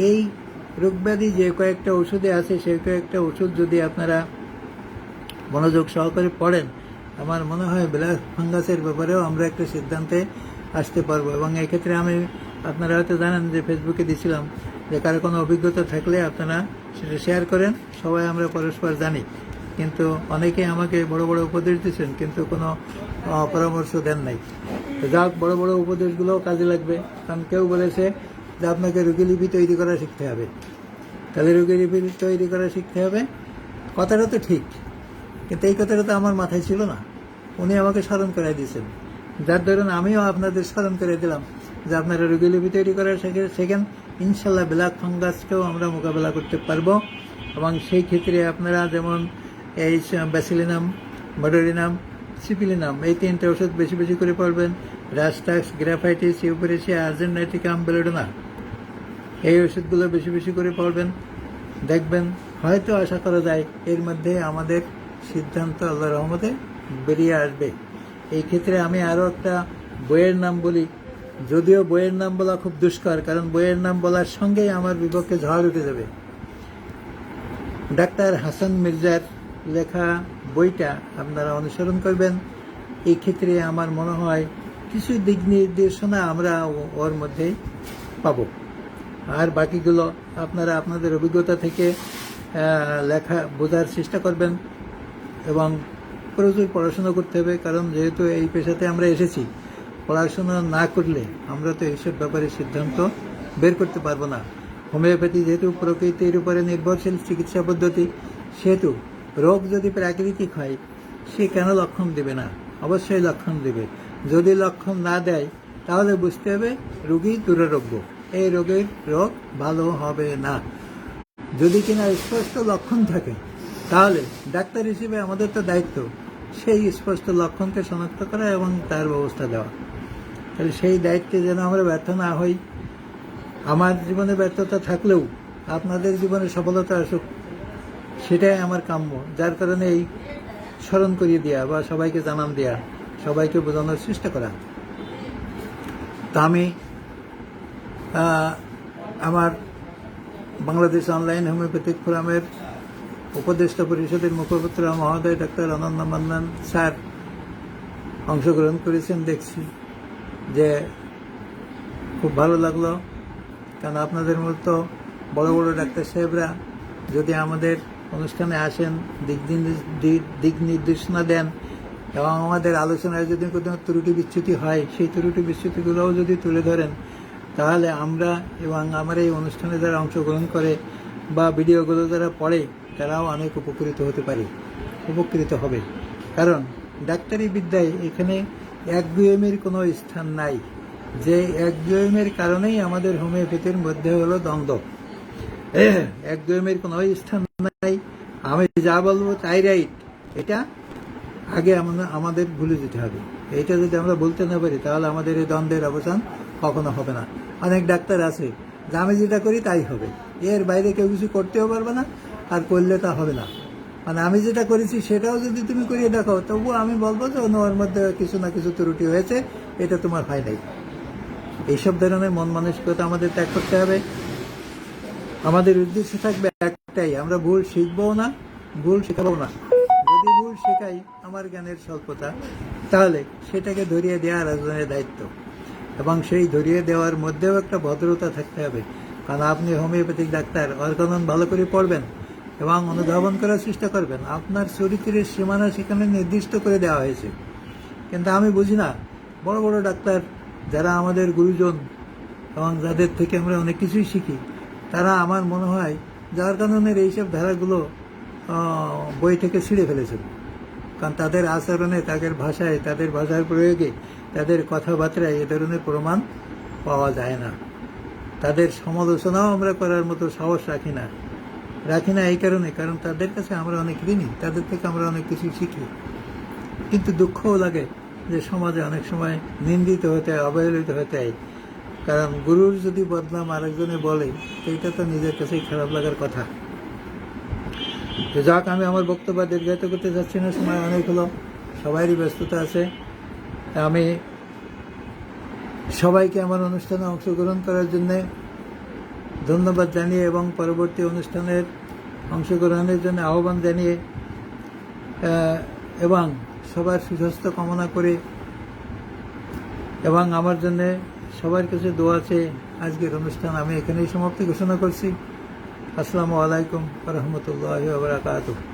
এই রোগব্যাধি যে কয়েকটা ওষুধে আছে সেই কয়েকটা ওষুধ যদি আপনারা মনোযোগ সহকারে পড়েন, আমার মনে হয় ব্ল্যাক ফাঙ্গাসের ব্যাপারেও আমরা একটা সিদ্ধান্তে আসতে পারবো। এবং এক্ষেত্রে আমি, আপনারা হয়তো জানেন যে ফেসবুকে দিয়েছিলাম যে কারো কোনো অভিজ্ঞতা থাকলে আপনারা সেটা শেয়ার করেন। সবাই আমরা পরস্পর জানি, কিন্তু অনেকে আমাকে বড় বড় উপদেশ দিচ্ছেন কিন্তু কোনো পরামর্শ দেন নাই। তো যাক, বড় বড় উপদেশগুলোও কাজে লাগবে। কারণ কেউ বলেছে যে আপনাকে রোগীলিপি তৈরি করা শিখতে হবে, তাহলে রোগী রিপোর্ট তৈরি করা শিখতে হবে। কথাটা তো ঠিক, কিন্তু এই কথাটা তো আমার মাথায় ছিল না। উনি আমাকে স্মরণ করাই দিয়েছেন, যার ধরুন আমিও আপনাদের স্মরণ করে দিলাম যে আপনারা রোগী লিপি তৈরি করা শেখেন। ইনশাল্লাহ ব্ল্যাক ফাঙ্গাসকেও আমরা মোকাবেলা করতে পারবো। এবং সেই ক্ষেত্রে আপনারা যেমন এই ব্যাসিলিনাম, মডারিনাম, সিপিলিনাম এই 3টে ওষুধ বেশি বেশি করে পড়বেন। রাস্টাক্স, গ্রাফাইটিস, ইউপোরেসিয়া, আর্জেন্টাইটিকাম, বেলোডোনা এই ওষুধগুলো বেশি বেশি করে পড়বেন। দেখবেন হয়তো আশা করা যায় এর মধ্যে আমাদের সিদ্ধান্ত আল্লাহর রহমতে বেরিয়ে আসবে। এই ক্ষেত্রে আমি আরও একটা বইয়ের নাম বলি, যদিও বইয়ের নাম বলা খুব দুষ্কর, কারণ বইয়ের নাম বলার সঙ্গেই আমার বিপক্ষে ঝড় উঠে যাবে। ডাক্তার হাসান মির্জার লেখা বইটা আপনারা অনুসরণ করবেন। এই ক্ষেত্রে আমার মনে হয় কিছু দিক নির্দেশনা আমরা ওর মধ্যেই পাব। আর বাকিগুলো আপনারা আপনাদের অভিজ্ঞতা থেকে লেখা বোঝার চেষ্টা করবেন। এবং প্রচুর পড়াশোনা করতে হবে, কারণ যেহেতু এই পেশাতে আমরা এসেছি, পড়াশোনা না করলে আমরা তো এইসব ব্যাপারে সিদ্ধান্ত বের করতে পারবো না। হোমিওপ্যাথি যেহেতু প্রকৃতির উপরে নির্ভরশীল চিকিৎসা পদ্ধতি, সেহেতু রোগ যদি প্রাকৃতিক হয় সে কেন লক্ষণ দেবে না? অবশ্যই লক্ষণ দেবে। যদি লক্ষণ না দেয় তাহলে বুঝতে হবে রোগী দুরারোগ্য, এই রোগের রোগ ভালো হবে না। যদি কিনা স্পষ্ট লক্ষণ থাকে তাহলে ডাক্তার হিসেবে আমাদের তো দায়িত্ব সেই স্পষ্ট লক্ষণকে শনাক্ত করা এবং তার ব্যবস্থা দেওয়া। তাহলে সেই দায়িত্বে যেন আমরা ব্যর্থ না হই। আমার জীবনে ব্যর্থতা থাকলেও আপনাদের জীবনে সফলতা আসুক, সেটাই আমার কাম্য। যার কারণে এই স্মরণ করিয়ে দেওয়া বা সবাইকে জানান দেওয়া, সবাইকে বোঝানোর চেষ্টা করা। তা আমি আমার বাংলাদেশ অনলাইন হোমিওপ্যাথিক ফোরামের উপদেষ্টা পরিষদের মুখপাত্র মহোদয় ডাক্তার অনন্য মান্নান স্যার অংশগ্রহণ করেছেন, দেখছি যে খুব ভালো লাগলো। কারণ আপনাদের মতো বড় বড় ডাক্তার সাহেবরা যদি আমাদের অনুষ্ঠানে আসেন, দিক নির্দেশনা দেন এবং আমাদের আলোচনায় যদি কোনো ত্রুটি বিচ্যুতি হয় সেই ত্রুটি বিচ্যুতিগুলোও যদি তুলে ধরেন, তাহলে আমরা এবং আমার এই অনুষ্ঠানে যারা অংশগ্রহণ করে বা ভিডিওগুলো যারা পড়ে তারাও অনেক উপকৃত হবে। কারণ ডাক্তারি বিদ্যায় এখানে একগুঁয়েমির কোনো স্থান নাই। যে একগুঁয়েমির কারণেই আমাদের হোমিওপ্যাথির মধ্যে হলো দ্বন্দ্ব। একগুঁয়েমির কোনো স্থান নাই, আমি যা বলবো তাই রাইট, এটা আগে আমাদের ভুলে যেতে হবে। এটা যদি আমরা বলতে না পারি তাহলে আমাদের এই দ্বন্দ্বের অবসান কখনো হবে না। অনেক ডাক্তার আছে যে আমি যেটা করি তাই হবে, এর বাইরে কেউ কিছু করতেও পারবে না, আর করলে তা হবে না। মানে আমি যেটা করেছি সেটাও যদি তুমি করিয়ে দেখো, তবুও আমি বলবো যে ওর মধ্যে কিছু না কিছু ত্রুটি হয়েছে, এটা তোমার হয় নাই। এইসব ধরনের মন মানসিকতা আমাদের ত্যাগ করতে হবে। আমাদের উদ্দেশ্য থাকবে একটাই, আমরা ভুল শিখবো না, ভুল শেখাবো না। যদি ভুল শেখাই আমার জ্ঞানের স্বল্পতা, তাহলে সেটাকে ধরিয়ে দেওয়া রাজধানীর দায়িত্ব। এবং সেই ধরিয়ে দেওয়ার মধ্যেও একটা ভদ্রতা থাকতে হবে। কারণ আপনি হোমিওপ্যাথিক ডাক্তার, অর্গানন ভালো করে পড়বেন এবং অনুধাবন করার চেষ্টা করবেন। আপনার চরিত্রের সীমানা সেখানে নির্দিষ্ট করে দেওয়া হয়েছে। কিন্তু আমি বুঝি না, বড় বড় ডাক্তার যারা আমাদের গুরুজন এবং যাদের থেকে আমরা অনেক কিছুই শিখি, তারা আমার মনে হয় যে অর্গাননের এইসব ধারাগুলো বই থেকে ছিঁড়ে ফেলেছেন। কারণ তাদের আচরণে, তাদের ভাষায়, তাদের ভাষার প্রয়োগে, তাদের কথাবার্তায় এ ধরনের প্রমাণ পাওয়া যায় না। তাদের সমালোচনাও আমরা করার মতো সাহস রাখি না এই কারণে, কারণ তাদের কাছে আমরা অনেক ঋণী, তাদের থেকে আমরা অনেক কিছু শিখি। কিন্তু দুঃখও লাগে যে সমাজে অনেক সময় নিন্দিত হতে হয়, অবহেলিত হতে হয়। কারণ গুরুর যদি বদনাম আরেকজনে বলে, তো এটা তো নিজের কাছেই খারাপ লাগার কথা। তো যাক, আমি আমার বক্তব্য দীর্ঘায়িত করতে চাচ্ছি না, সময় অনেক হলো, সবারই ব্যস্ততা আছে। আমি সবাইকে আমার অনুষ্ঠানে অংশগ্রহণ করার জন্য ধন্যবাদ জানিয়ে এবং পরবর্তী অনুষ্ঠানের অংশগ্রহণের জন্য আহ্বান জানিয়ে এবং সবার সুস্বাস্থ্য কামনা করে এবং আমার জন্য সবার কাছে দোয়া চেয়ে আজকের অনুষ্ঠান আমি এখানেই সমাপ্তি ঘোষণা করছি। আসসালামু আলাইকুম ওয়া রাহমাতুল্লাহি ওয়া বারাকাতুহু।